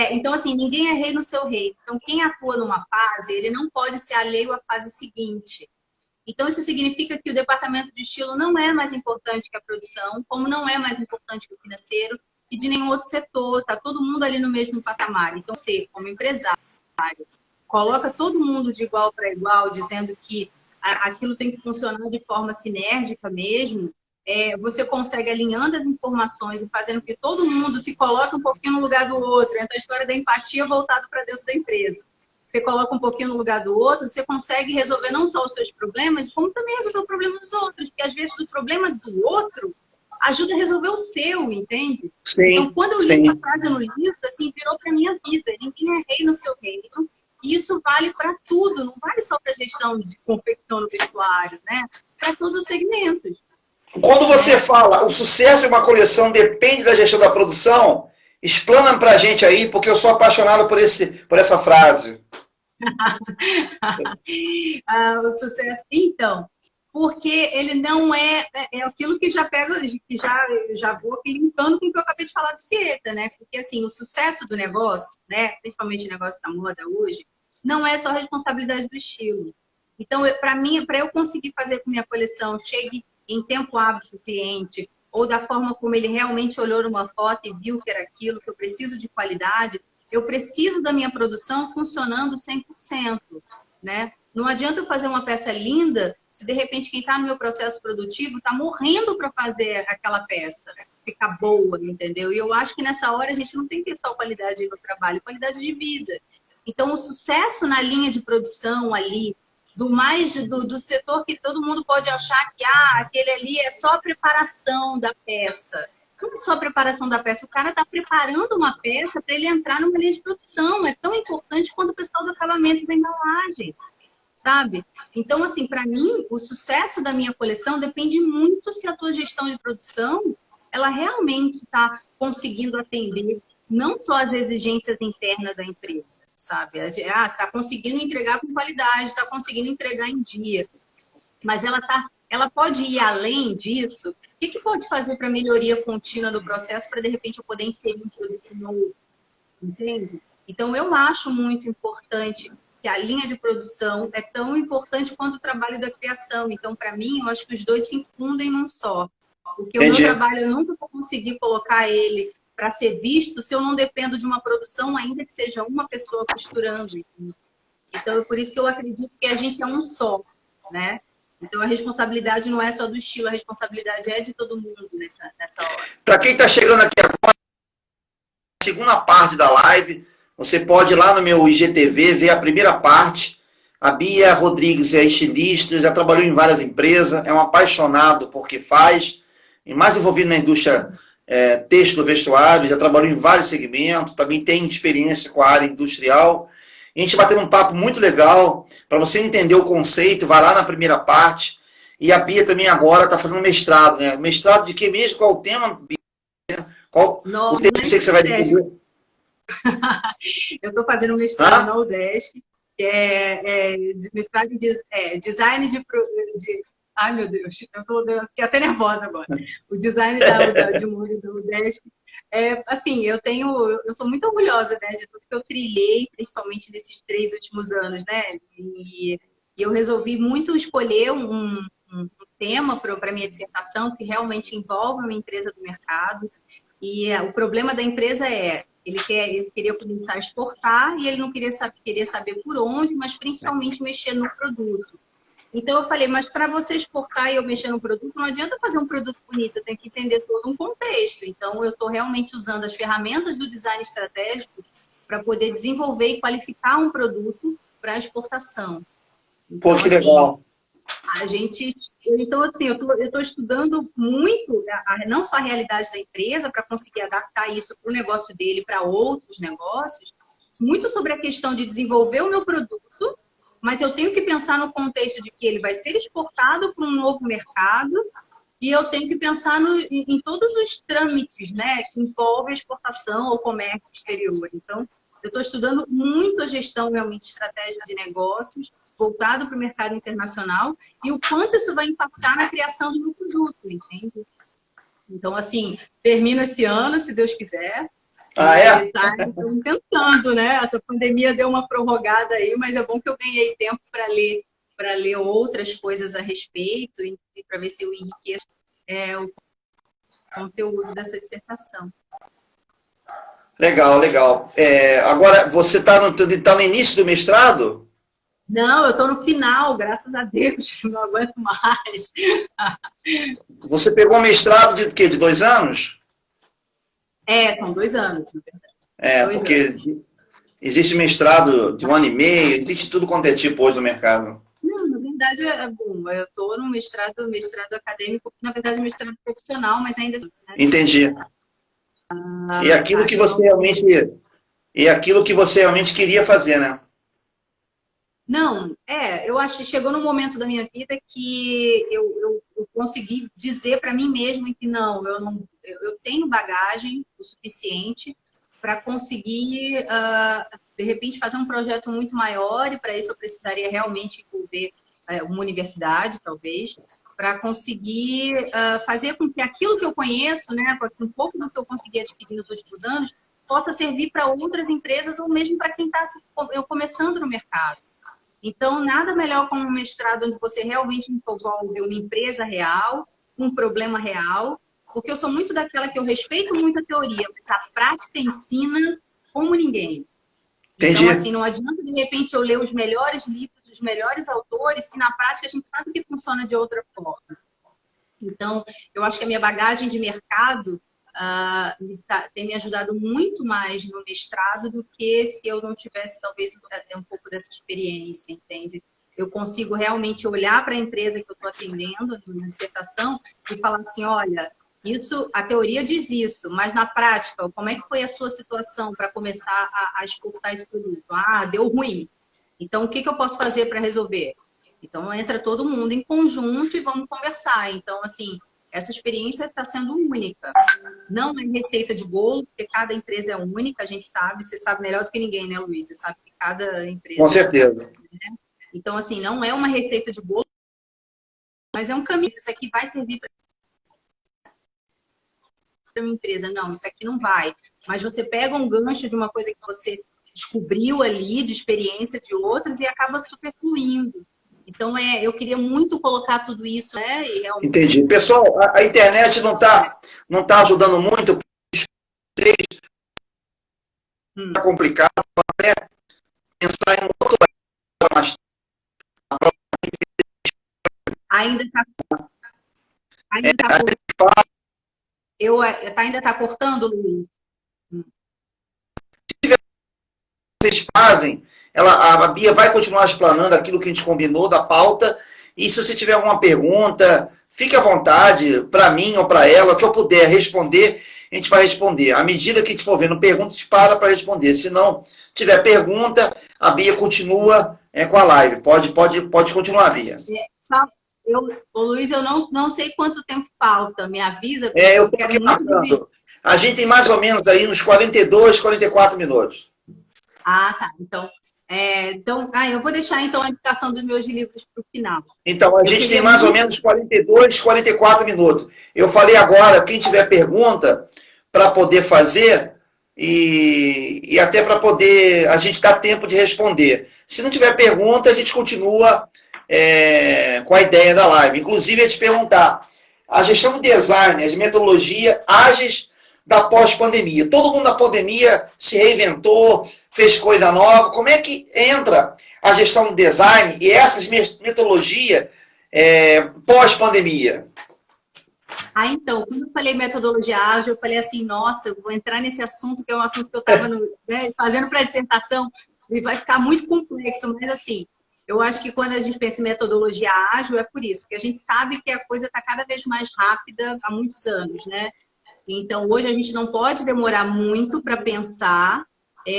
Então, assim, ninguém é rei no seu reino. Então, quem atua numa fase, ele não pode ser alheio à fase seguinte. Então, isso significa que o departamento de estilo não é mais importante que a produção, como não é mais importante que o financeiro e de nenhum outro setor. Está todo mundo ali no mesmo patamar. Então, você, como empresário, coloca todo mundo de igual para igual, dizendo que aquilo tem que funcionar de forma sinérgica mesmo. você consegue alinhando as informações e fazendo que todo mundo se coloque um pouquinho no lugar do outro. Entra a história da empatia voltada para dentro da empresa. Você coloca um pouquinho no lugar do outro, você consegue resolver não só os seus problemas, como também resolver o problema dos outros. Porque às vezes o problema do outro ajuda a resolver o seu, entende? Sim, então, quando eu li essa frase no livro, assim, virou para minha vida. Ninguém é rei no seu reino. E isso vale para tudo, não vale só para gestão de confecção no vestuário, né? Para todos os segmentos. Quando você fala o sucesso de uma coleção depende da gestão da produção, explana pra gente aí, porque eu sou apaixonado por essa frase. O sucesso. Então, porque ele não é aquilo que já pega, que já vou aqui linkando com o que eu acabei de falar do Sieta, né? Porque assim, o sucesso do negócio, né, principalmente o negócio da moda hoje, não é só responsabilidade do estilo. Então, para mim, para eu conseguir fazer com que minha coleção chegue em tempo hábil do cliente, ou da forma como ele realmente olhou numa foto e viu que era aquilo, que eu preciso de qualidade, eu preciso da minha produção funcionando 100%, né? Não adianta eu fazer uma peça linda se de repente quem está no meu processo produtivo está morrendo para fazer aquela peça ficar boa, entendeu? E eu acho que nessa hora a gente não tem que ter só qualidade no trabalho, qualidade de vida. Então, o sucesso na linha de produção ali, do setor que todo mundo pode achar que aquele ali é só a preparação da peça. Não é só a preparação da peça, o cara está preparando uma peça para ele entrar numa linha de produção. É tão importante quanto o pessoal do acabamento e da embalagem, sabe? Então, assim, para mim, o sucesso da minha coleção depende muito se a tua gestão de produção, ela realmente está conseguindo atender não só as exigências internas da empresa, sabe? Você está conseguindo entregar com qualidade, está conseguindo entregar em dia. Mas ela pode ir além disso. O que pode fazer para melhoria contínua do processo para, de repente, eu poder inserir um produto novo? Entende? Então, eu acho muito importante que a linha de produção é tão importante quanto o trabalho da criação. Então, para mim, eu acho que os dois se infundem num só. Porque Entendi. O meu trabalho, eu nunca vou conseguir colocar ele para ser visto se eu não dependo de uma produção, ainda que seja uma pessoa costurando. Então, é por isso que eu acredito que a gente é um só, né? Então, a responsabilidade não é só do estilo, a responsabilidade é de todo mundo nessa hora. Para quem está chegando aqui agora, na segunda parte da live, você pode ir lá no meu IGTV, ver a primeira parte. A Bia Rodrigues é estilista, já trabalhou em várias empresas, é um apaixonado por que faz, e mais envolvido na indústria têxtil do vestuário, já trabalhou em vários segmentos, também tem experiência com a área industrial. A gente bateu um papo muito legal, para você entender o conceito, vai lá na primeira parte. E a Bia também agora está fazendo mestrado, né? Mestrado de que mesmo? Qual o tema, Bia? Qual o TCC que você vai dizer? Eu estou fazendo mestrado na UDESC, que mestrado em design de... Ai, meu Deus, fiquei até nervosa agora. O design de moda do UDESC. Assim, eu sou muito orgulhosa, né, de tudo que eu trilhei, principalmente nesses 3 últimos anos, né? E eu resolvi muito escolher um tema para minha dissertação que realmente envolve uma empresa do mercado. E o problema da empresa ele queria começar a exportar e ele não queria saber por onde, mas principalmente mexer no produto. Então, eu falei, mas para você exportar e eu mexer no produto, não adianta fazer um produto bonito, eu tenho que entender todo um contexto. Então, eu estou realmente usando as ferramentas do design estratégico para poder desenvolver e qualificar um produto para exportação. Então, Pô, que legal. Então, assim, eu estou estudando muito, não só a realidade da empresa, para conseguir adaptar isso para o negócio dele, para outros negócios, muito sobre a questão de desenvolver o meu produto, mas eu tenho que pensar no contexto de que ele vai ser exportado para um novo mercado e eu tenho que pensar em todos os trâmites, né, que envolvem a exportação ou comércio exterior. Então, eu estou estudando muito a gestão realmente estratégica de negócios, voltado para o mercado internacional e o quanto isso vai impactar na criação do meu produto, entende? Então, assim, termino esse ano, se Deus quiser. Estamos tentando, né? Essa pandemia deu uma prorrogada aí, mas é bom que eu ganhei tempo para ler outras coisas a respeito e para ver se eu enriqueço o conteúdo dessa dissertação. Legal, legal. Agora, você está no início do mestrado? Não, eu estou no final, graças a Deus, não aguento mais. Você pegou um mestrado de quê? De 2 anos? São 2 anos, na verdade. Porque anos. existe mestrado de 1 ano e meio, existe tudo quanto é tipo hoje no mercado. Não, na verdade é bom. Eu estou no mestrado acadêmico, na verdade mestrado profissional, mas ainda assim, né? Entendi. E aquilo que você realmente, queria fazer, né? Não, eu acho que chegou num momento da minha vida que eu consegui dizer para mim mesma que eu tenho bagagem o suficiente para conseguir, de repente, fazer um projeto muito maior, e para isso eu precisaria realmente envolver uma universidade, talvez, para conseguir fazer com que aquilo que eu conheço, né, um pouco do que eu consegui adquirir nos últimos anos, possa servir para outras empresas ou mesmo para quem está começando no mercado. Então, nada melhor como um mestrado onde você realmente envolve uma empresa real, um problema real, porque eu sou muito daquela que eu respeito muito a teoria, mas a prática ensina como ninguém. Entendi. Então, assim, não adianta, de repente, eu ler os melhores livros, os melhores autores, se na prática a gente sabe que funciona de outra forma. Então, eu acho que a minha bagagem de mercado tem me ajudado muito mais no mestrado do que se eu não tivesse, talvez, um pouco dessa experiência, entende? Eu consigo realmente olhar para a empresa que eu estou atendendo na dissertação e falar assim, olha, a teoria diz isso, mas na prática, como é que foi a sua situação para começar a exportar esse produto? Deu ruim. Então, o que eu posso fazer para resolver? Então, entra todo mundo em conjunto e vamos conversar. Então, assim, essa experiência está sendo única. Não é receita de bolo, porque cada empresa é única, a gente sabe. Você sabe melhor do que ninguém, né, Luiz? Você sabe que cada empresa... Com certeza. Né? Então, assim, não é uma receita de bolo, mas é um caminho. Isso aqui vai servir para uma empresa. Não, isso aqui não vai. Mas você pega um gancho de uma coisa que você descobriu ali, de experiência de outros, e acaba super fluindo. Então, eu queria muito colocar tudo isso, né? E realmente... Entendi. Pessoal, a internet não tá ajudando muito. Está complicado. Até pensar em um outro mais. Ainda está ainda tá cortando, Luiz? Vocês fazem, a Bia vai continuar explanando aquilo que a gente combinou da pauta, e se você tiver alguma pergunta, fique à vontade, para mim ou para ela, que eu puder responder, a gente vai responder. À medida que a gente for vendo perguntas, a gente para responder. Se não tiver pergunta, a Bia continua com a live. Pode continuar, Bia. Luiz, eu não sei quanto tempo falta, me avisa, porque eu quero aqui muito marcando. A gente tem mais ou menos aí uns 42, 44 minutos. Tá. Então, eu vou deixar então a indicação dos meus livros para o final. Então, a gente tem mais ou menos 42, 44 minutos. Eu falei agora, quem tiver pergunta, para poder fazer e até para poder a gente dar tempo de responder. Se não tiver pergunta, a gente continua com a ideia da live. Inclusive, eu ia te perguntar, a gestão do design, as metodologias ágeis da pós-pandemia. Todo mundo na pandemia se reinventou, fez coisa nova. Como é que entra a gestão do design e essas metodologias pós-pandemia? Então, quando eu falei metodologia ágil, eu falei assim, nossa, eu vou entrar nesse assunto, que é um assunto que eu estava fazendo para a dissertação, e vai ficar muito complexo, mas assim, eu acho que quando a gente pensa em metodologia ágil, é por isso, porque a gente sabe que a coisa está cada vez mais rápida há muitos anos, né? Então, hoje a gente não pode demorar muito para pensar,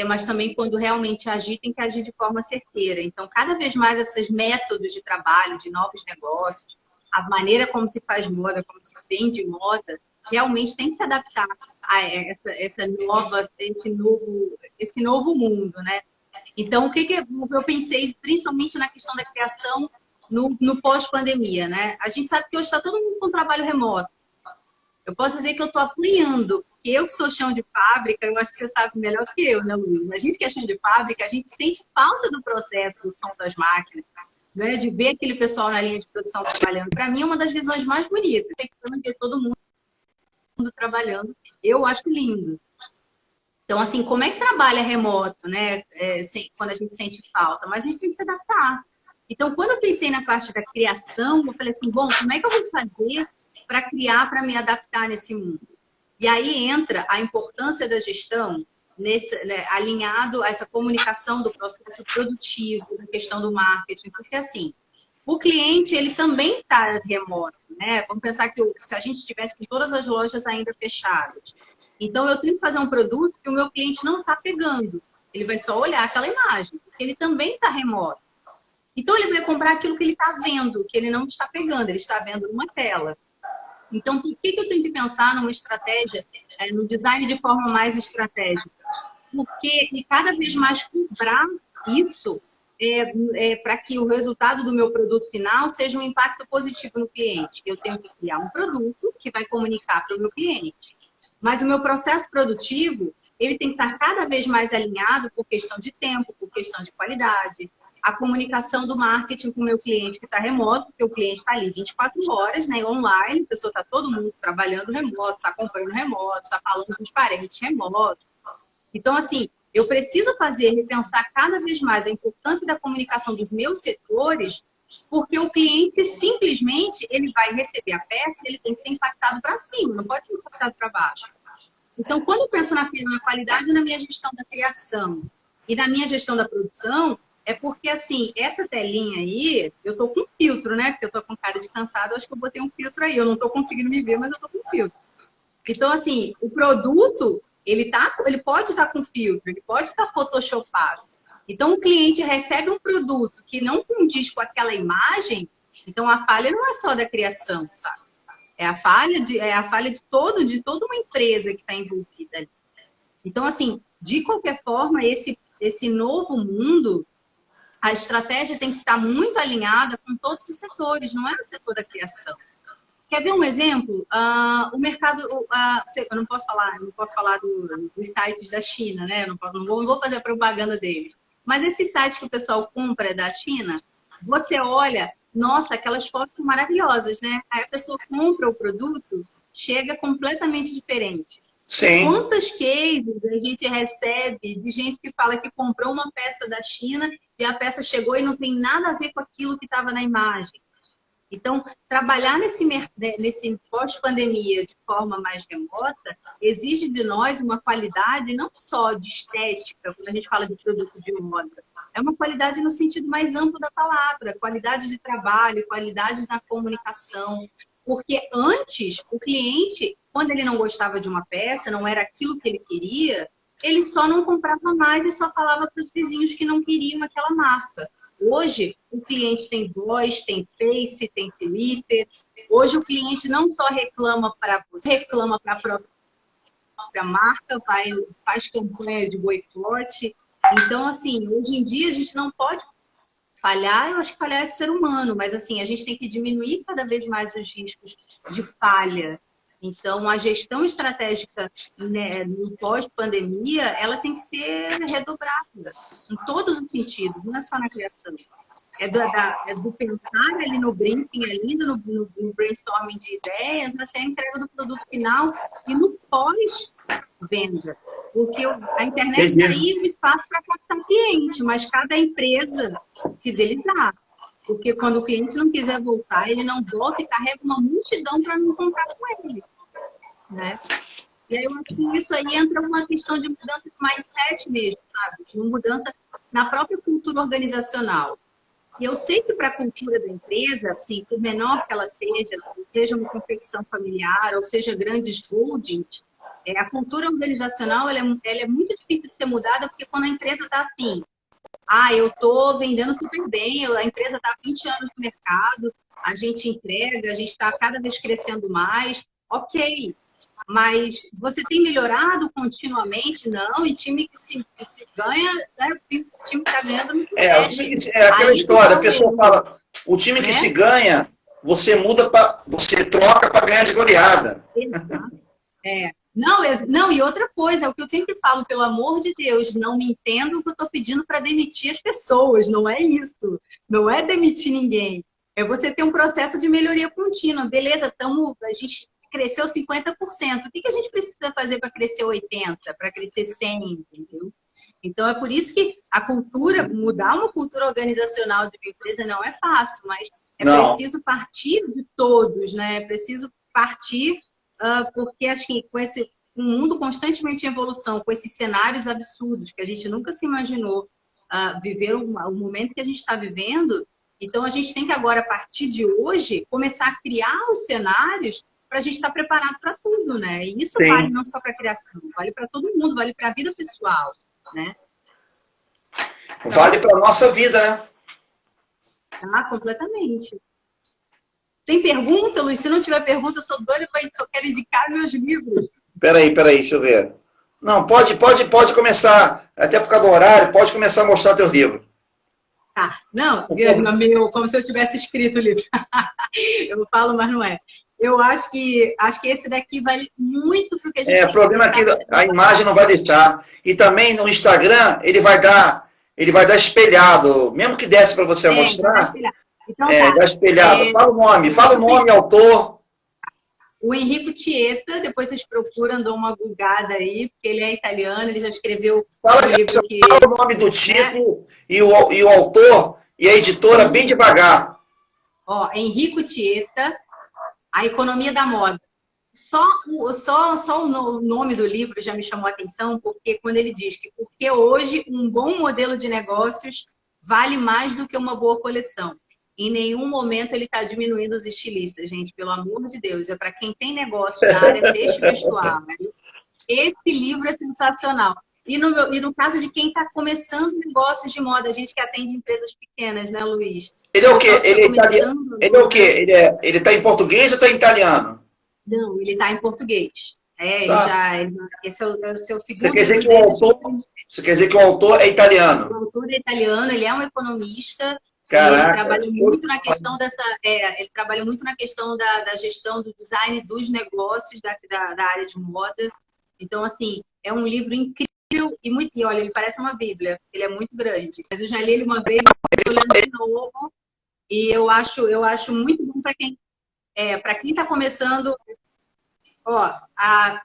mas também quando realmente agir, tem que agir de forma certeira. Então, cada vez mais esses métodos de trabalho, de novos negócios, a maneira como se faz moda, como se vende moda, realmente tem que se adaptar a esse novo mundo, né? Então, o que eu pensei, principalmente na questão da criação no pós-pandemia, né? A gente sabe que hoje está todo mundo com trabalho remoto. Eu posso dizer que eu estou ampliando, porque eu que sou chão de fábrica, eu acho que você sabe melhor do que eu, né, Luiz? A gente que é chão de fábrica, a gente sente falta do processo, do som das máquinas, né? De ver aquele pessoal na linha de produção trabalhando. Para mim, é uma das visões mais bonitas. Ver todo mundo trabalhando, eu acho lindo. Então, assim, como é que trabalha remoto, né? Quando a gente sente falta? Mas a gente tem que se adaptar. Então, quando eu pensei na parte da criação, eu falei assim, bom, como é que eu vou fazer para criar, para me adaptar nesse mundo? E aí entra a importância da gestão né, alinhado a essa comunicação do processo produtivo, da questão do marketing, porque assim, o cliente, ele também está remoto, né? Vamos pensar que se a gente estivesse com todas as lojas ainda fechadas, então eu tenho que fazer um produto que o meu cliente não está pegando. Ele vai só olhar aquela imagem, porque ele também está remoto. Então ele vai comprar aquilo que ele está vendo, que ele não está pegando, ele está vendo numa tela. Então, por que eu tenho que pensar numa estratégia, no design de forma mais estratégica? Porque e cada vez mais cobrar isso para que o resultado do meu produto final seja um impacto positivo no cliente. Eu tenho que criar um produto que vai comunicar para o meu cliente. Mas o meu processo produtivo, ele tem que estar cada vez mais alinhado por questão de tempo, por questão de qualidade. A comunicação do marketing com o meu cliente que está remoto, porque o cliente está ali 24 horas, né, online, a pessoa está todo mundo trabalhando remoto, está comprando remoto, está falando com os parentes remoto. Então, assim, eu preciso repensar cada vez mais a importância da comunicação dos meus setores, porque o cliente simplesmente ele vai receber a peça, ele tem que ser impactado para cima, não pode ser impactado para baixo. Então, quando eu penso na qualidade na minha gestão da criação e na minha gestão da produção, é porque, assim, essa telinha aí, eu tô com filtro, né? Porque eu tô com cara de cansado, acho que eu botei um filtro aí. Eu não tô conseguindo me ver, mas eu tô com filtro. Então, assim, o produto, ele pode estar com filtro, ele pode estar photoshopado. Então, o cliente recebe um produto que não condiz com aquela imagem, então a falha não é só da criação, sabe? É a falha de toda uma empresa que está envolvida ali. Então, assim, de qualquer forma, esse novo mundo, a estratégia tem que estar muito alinhada com todos os setores, não é o setor da criação. Quer ver um exemplo? O mercado, eu não posso falar dos sites da China, né? Não vou fazer a propaganda deles. Mas esse site que o pessoal compra da China, você olha, nossa, aquelas fotos maravilhosas, né? Aí a pessoa compra o produto, chega completamente diferente. Sim. Quantas cases a gente recebe de gente que fala que comprou uma peça da China e a peça chegou e não tem nada a ver com aquilo que estava na imagem? Então, trabalhar nesse pós-pandemia de forma mais remota exige de nós uma qualidade não só de estética, quando a gente fala de produto de moda, é uma qualidade no sentido mais amplo da palavra, qualidade de trabalho, qualidade na comunicação. Porque antes, o cliente, quando ele não gostava de uma peça, não era aquilo que ele queria, ele só não comprava mais e só falava para os vizinhos que não queriam aquela marca. Hoje, o cliente tem voz, tem Face, tem Twitter. Hoje, o cliente não só reclama para você, reclama para a própria marca, faz campanha de boicote. Então, assim, hoje em dia, a gente não pode falhar. Eu acho que falhar é de ser humano, mas, assim, a gente tem que diminuir cada vez mais os riscos de falha. Então, a gestão estratégica, né, no pós-pandemia, ela tem que ser redobrada, em todos os sentidos, não é só na criação. É do pensar ali no briefing, ali no brainstorming de ideias, até a entrega do produto final e no pós-venda. Porque a internet está aí um espaço para captar cliente, mas cada empresa fidelizar. Porque quando o cliente não quiser voltar, ele não volta e carrega uma multidão para não comprar com ele. Né? E aí eu acho que isso aí entra uma questão de mudança de mindset mesmo, sabe? Uma mudança na própria cultura organizacional. E eu sei que para a cultura da empresa, assim, por menor que ela seja uma confecção familiar, ou seja grandes holdings, a cultura organizacional ela é muito difícil de ser mudada, porque quando a empresa está assim, eu estou vendendo super bem, a empresa está há 20 anos no mercado, a gente entrega, a gente está cada vez crescendo mais, ok. Mas você tem melhorado continuamente? Não, e time que se ganha, né? O time que está ganhando não se mexe. Aquela história, a pessoa fala, o time que se ganha, você você troca para ganhar de goleada. Exato. Não, e outra coisa, é o que eu sempre falo, pelo amor de Deus, não me entendam que eu estou pedindo para demitir as pessoas, não é isso. Não é demitir ninguém. É você ter um processo de melhoria contínua. Beleza, a gente cresceu 50%. O que a gente precisa fazer para crescer 80%, para crescer 100%, entendeu? Então, é por isso que a cultura, mudar uma cultura organizacional de uma empresa não é fácil, mas é preciso partir de todos, né? É preciso partir, porque acho que com esse um mundo constantemente em evolução, com esses cenários absurdos que a gente nunca se imaginou viver o momento que a gente está vivendo, então a gente tem que agora, a partir de hoje, começar a criar os cenários para a gente estar preparado para tudo, né? E isso vale não só para a criação, vale para todo mundo, vale para a vida pessoal, né? Vale para a nossa vida, né? Completamente. Tem pergunta, Luiz? Se não tiver pergunta, eu sou doida para eu quero indicar meus livros. Peraí, deixa eu ver. Não, pode começar, até por causa do horário, pode começar a mostrar teu livro. Tá, não, como se eu tivesse escrito o livro. Eu falo, mas não é. Eu acho que esse daqui vale muito para o que a gente tem. O problema é que a imagem não vai deixar. E também no Instagram, ele vai dar espelhado. Mesmo que desse para você mostrar. Então, dá espelhado. Fala o nome, autor. O Enrico Tieta, depois vocês procuram, dão uma googada aí, porque ele é italiano, ele já escreveu fala o nome do título e o autor e a editora bem devagar. Enrico Tieta, A Economia da Moda. Só o nome do livro já me chamou a atenção, porque quando ele diz que porque hoje um bom modelo de negócios vale mais do que uma boa coleção. Em nenhum momento ele está diminuindo os estilistas, gente, pelo amor de Deus. É para quem tem negócio na área têxtil e vestuário. Né? Esse livro é sensacional. E no caso de quem está começando negócios de moda, a gente que atende empresas pequenas, né, Luiz? Ele é o quê? Ele é o quê? Ele está em português ou está em italiano? Não, ele está em português. Esse é o seu segundo. Você quer dizer que o autor é italiano? O autor é italiano, ele é um economista. Caraca, ele trabalha muito na questão ele trabalha muito na questão da gestão do design dos negócios da área de moda. Então, assim, é um livro incrível e olha, ele parece uma bíblia, ele é muito grande. Mas eu já li ele uma vez, estou lendo de novo, e eu acho muito bom para quem está começando.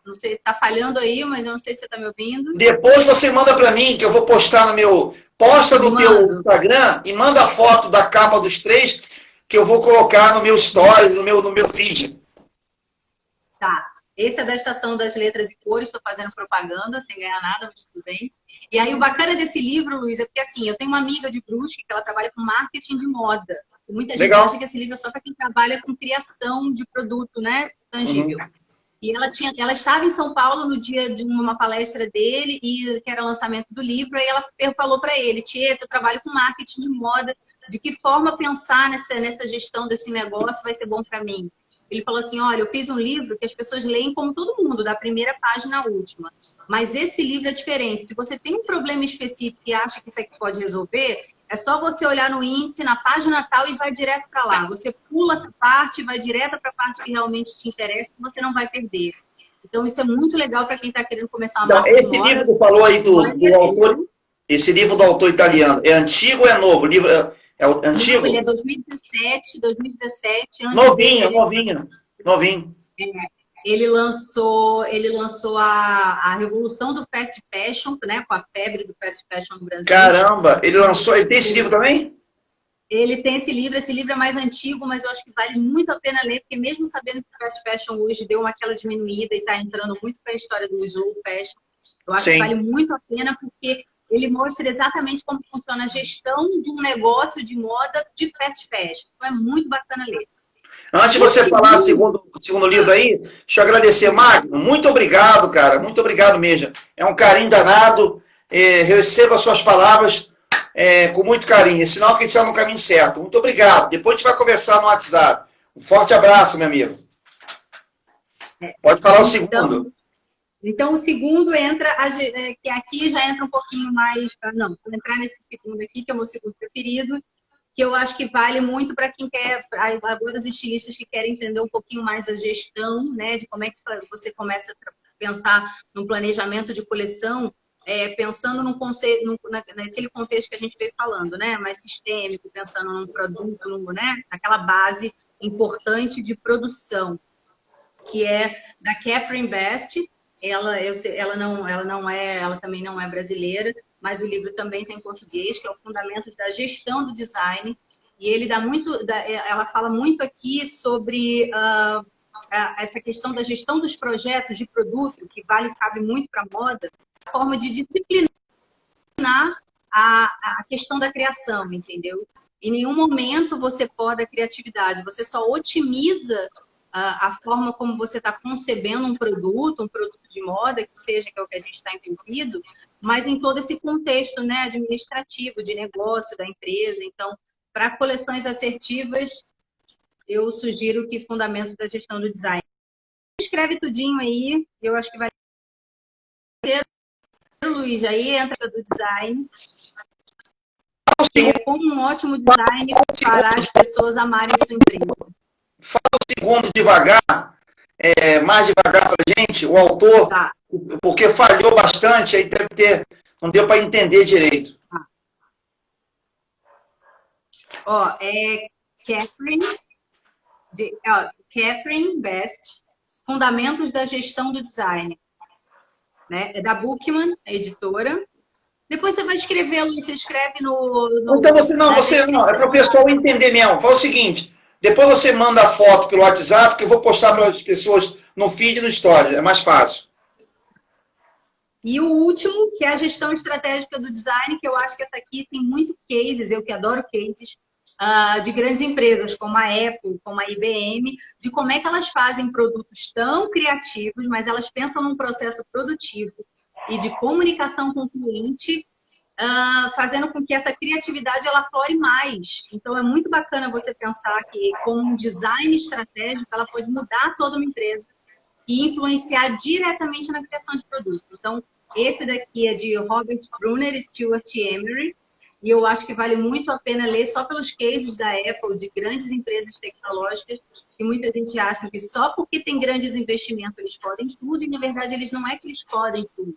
Não sei se está falhando aí, mas eu não sei se você está me ouvindo. Depois você manda para mim, que eu vou postar no meu... Posta no teu Instagram e manda a foto da capa dos 3, que eu vou colocar no meu stories, no meu feed. Tá. Esse é da Estação das Letras e Cores, estou fazendo propaganda, sem ganhar nada, mas tudo bem. E aí o bacana desse livro, Luiz, é porque assim, eu tenho uma amiga de Brusque que ela trabalha com marketing de moda. Muita gente acha que esse livro é só para quem trabalha com criação de produto, né, tangível. E ela estava em São Paulo no dia de uma palestra dele, que era o lançamento do livro, aí ela falou para ele, Tieto, eu trabalho com marketing de moda, de que forma pensar nessa gestão desse negócio vai ser bom para mim? Ele falou assim, olha, eu fiz um livro que as pessoas leem como todo mundo, da primeira página à última. Mas esse livro é diferente. Se você tem um problema específico e acha que isso aqui pode resolver, é só você olhar no índice, na página tal e vai direto para lá. Você pula essa parte, vai direto para a parte que realmente te interessa e você não vai perder. Então, isso é muito legal para quem está querendo começar uma marca de moda. Esse livro que falou aí do autor, esse livro do autor italiano, é antigo ou é novo? O livro é antigo? Ele é 2017, 2017. Novinho. Ele lançou a revolução do fast fashion, né? Com a febre do fast fashion no Brasil. Caramba, ele tem esse livro também? Ele tem esse livro é mais antigo, mas eu acho que vale muito a pena ler, porque mesmo sabendo que o fast fashion hoje deu aquela diminuída e está entrando muito para a história do slow fashion, eu acho que vale muito a pena, porque ele mostra exatamente como funciona a gestão de um negócio de moda de fast fashion. Então é muito bacana ler. Antes de você falar o segundo livro aí, deixa eu agradecer, Magno. Muito obrigado, cara. Muito obrigado mesmo. É um carinho danado. Receba as suas palavras com muito carinho. É sinal que a gente está no caminho certo. Muito obrigado. Depois a gente vai conversar no WhatsApp. Um forte abraço, meu amigo. Pode falar o segundo. Então, o segundo entra, que aqui já entra um pouquinho mais... Não, vou entrar nesse segundo aqui, que é o meu segundo preferido, que eu acho que vale muito para quem quer, agora os estilistas que querem entender um pouquinho mais a gestão, né, de como é que você começa a pensar num planejamento de coleção, pensando num conceito, naquele contexto que a gente veio falando, né, mais sistêmico, pensando num produto, né, naquela base importante de produção. que é da Catherine Best. Ela também não é brasileira, mas o livro também tem em português, que é o Fundamentos da Gestão do Design. E ela fala muito aqui sobre essa questão da gestão dos projetos de produto, que cabe muito para a moda, a forma de disciplinar a questão da criação, entendeu? Em nenhum momento você poda a criatividade, você só otimiza a forma como você está concebendo um produto de moda, que seja, que é o que a gente está envolvido, mas em todo esse contexto, né, administrativo, de negócio da empresa. Então, para coleções assertivas, eu sugiro que Fundamentos da Gestão do Design. Escreve tudinho aí, eu acho que vai ter, Luiz, aí entra do design, que é como um ótimo design para as pessoas amarem sua empresa. Fala um segundo devagar, mais devagar para a gente, o autor, tá, porque falhou bastante, aí deve ter, não deu para entender direito. Tá. Ó, é Catherine Best, Fundamentos da Gestão do Design. Né? É da Bookman, a editora. Depois você vai escrever, Luiz, você escreve no então você não, é para o pessoal entender mesmo. Fala o seguinte, depois você manda a foto pelo WhatsApp, que eu vou postar para as pessoas no feed e no Story, é mais fácil. E o último, que é a gestão estratégica do design, que eu acho que essa aqui tem muito cases, eu que adoro cases, de grandes empresas, como a Apple, como a IBM, de como é que elas fazem produtos tão criativos, mas elas pensam num processo produtivo e de comunicação com o cliente, fazendo com que essa criatividade ela flore mais. Então, é muito bacana você pensar que, com um design estratégico, ela pode mudar toda uma empresa e influenciar diretamente na criação de produto. Então, esse daqui é de Robert Brunner e Stuart Emery, e eu acho que vale muito a pena ler só pelos cases da Apple, de grandes empresas tecnológicas, que muita gente acha que só porque tem grandes investimentos eles podem tudo, e na verdade eles não é que eles podem tudo.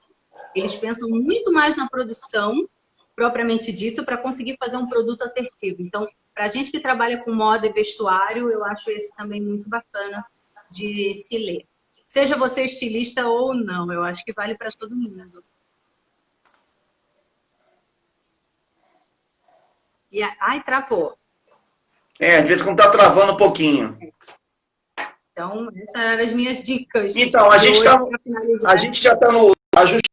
Eles pensam muito mais na produção, propriamente dito, para conseguir fazer um produto assertivo. Então, para a gente que trabalha com moda e vestuário, eu acho esse também muito bacana de se ler. Seja você estilista ou não, eu acho que vale para todo mundo. Ai, travou. Às vezes quando está travando um pouquinho. Então, essas eram as minhas dicas. Então, a gente já está no ajuste.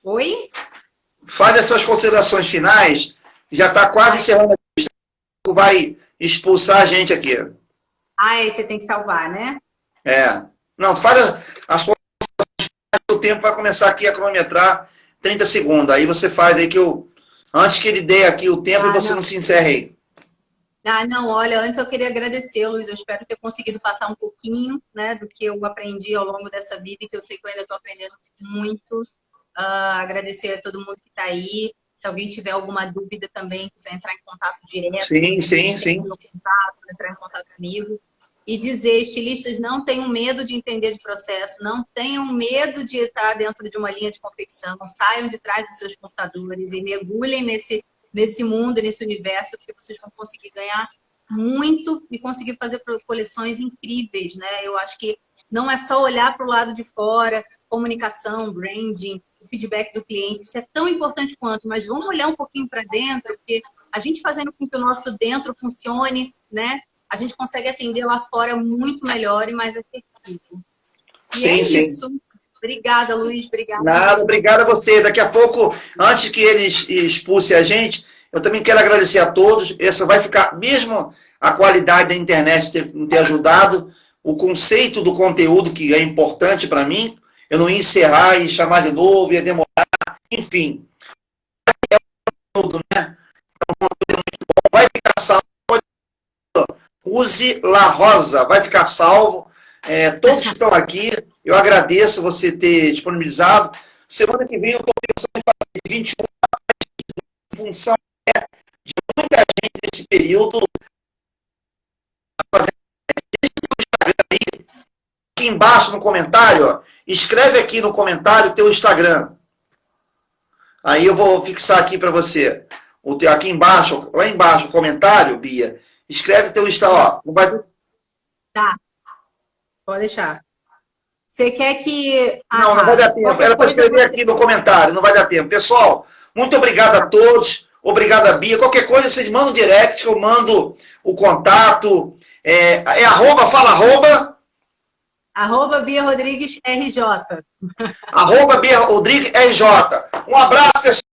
Oi? Faz as suas considerações finais. Já está quase encerrando a entrevista. Vai expulsar a gente aqui. Aí você tem que salvar, né? Não, faz a sua o tempo vai começar aqui a cronometrar 30 segundos. Aí você faz aí que antes que ele dê aqui o tempo, você não se encerre aí. Não, olha, antes eu queria agradecer, Luiz, eu espero ter conseguido passar um pouquinho, né, do que eu aprendi ao longo dessa vida e que eu sei que eu ainda estou aprendendo muito. Agradecer a todo mundo que está aí. Se alguém tiver alguma dúvida também, quiser entrar em contato direto. Sim. Entrar em contato comigo. E dizer, estilistas, não tenham medo de entender de processo, não tenham medo de estar dentro de uma linha de confecção, saiam de trás dos seus computadores e mergulhem nesse mundo, nesse universo, porque vocês vão conseguir ganhar muito e conseguir fazer coleções incríveis, né? Eu acho que não é só olhar para o lado de fora, comunicação, branding, o feedback do cliente, isso é tão importante quanto, mas vamos olhar um pouquinho para dentro, porque a gente fazendo com que o nosso dentro funcione, né? A gente consegue atender lá fora muito melhor e mais efetivo. Sim. Isso. Obrigada, Luiz. Obrigada. Nada, obrigado a você. Daqui a pouco, antes que eles expulsem a gente, eu também quero agradecer a todos. Essa vai ficar, mesmo a qualidade da internet ter ajudado, o conceito do conteúdo que é importante para mim, eu não ia encerrar e chamar de novo, ia demorar, enfim. É tudo, né? Então, vai ficar salvo. Use La Rosa, vai ficar salvo. Todos que estão aqui, eu agradeço você ter disponibilizado. Semana que vem eu estou pensando em fazer 21, em função de muita gente nesse período. Aqui embaixo no comentário, ó, escreve aqui no comentário o teu Instagram. Aí eu vou fixar aqui para você. Aqui embaixo, lá embaixo, o comentário, Bia. Escreve teu Instagram. Ó, vai... Tá, pode deixar. Você quer que... Não vai dar tempo. Era para escrever aqui no comentário, não vai dar tempo. Pessoal, muito obrigado a todos. Obrigado a Bia. Qualquer coisa, vocês mandam direct, que eu mando o contato. Fala arroba. Arroba Bia Rodrigues RJ. Arroba Bia Rodrigues RJ. Um abraço, pessoal.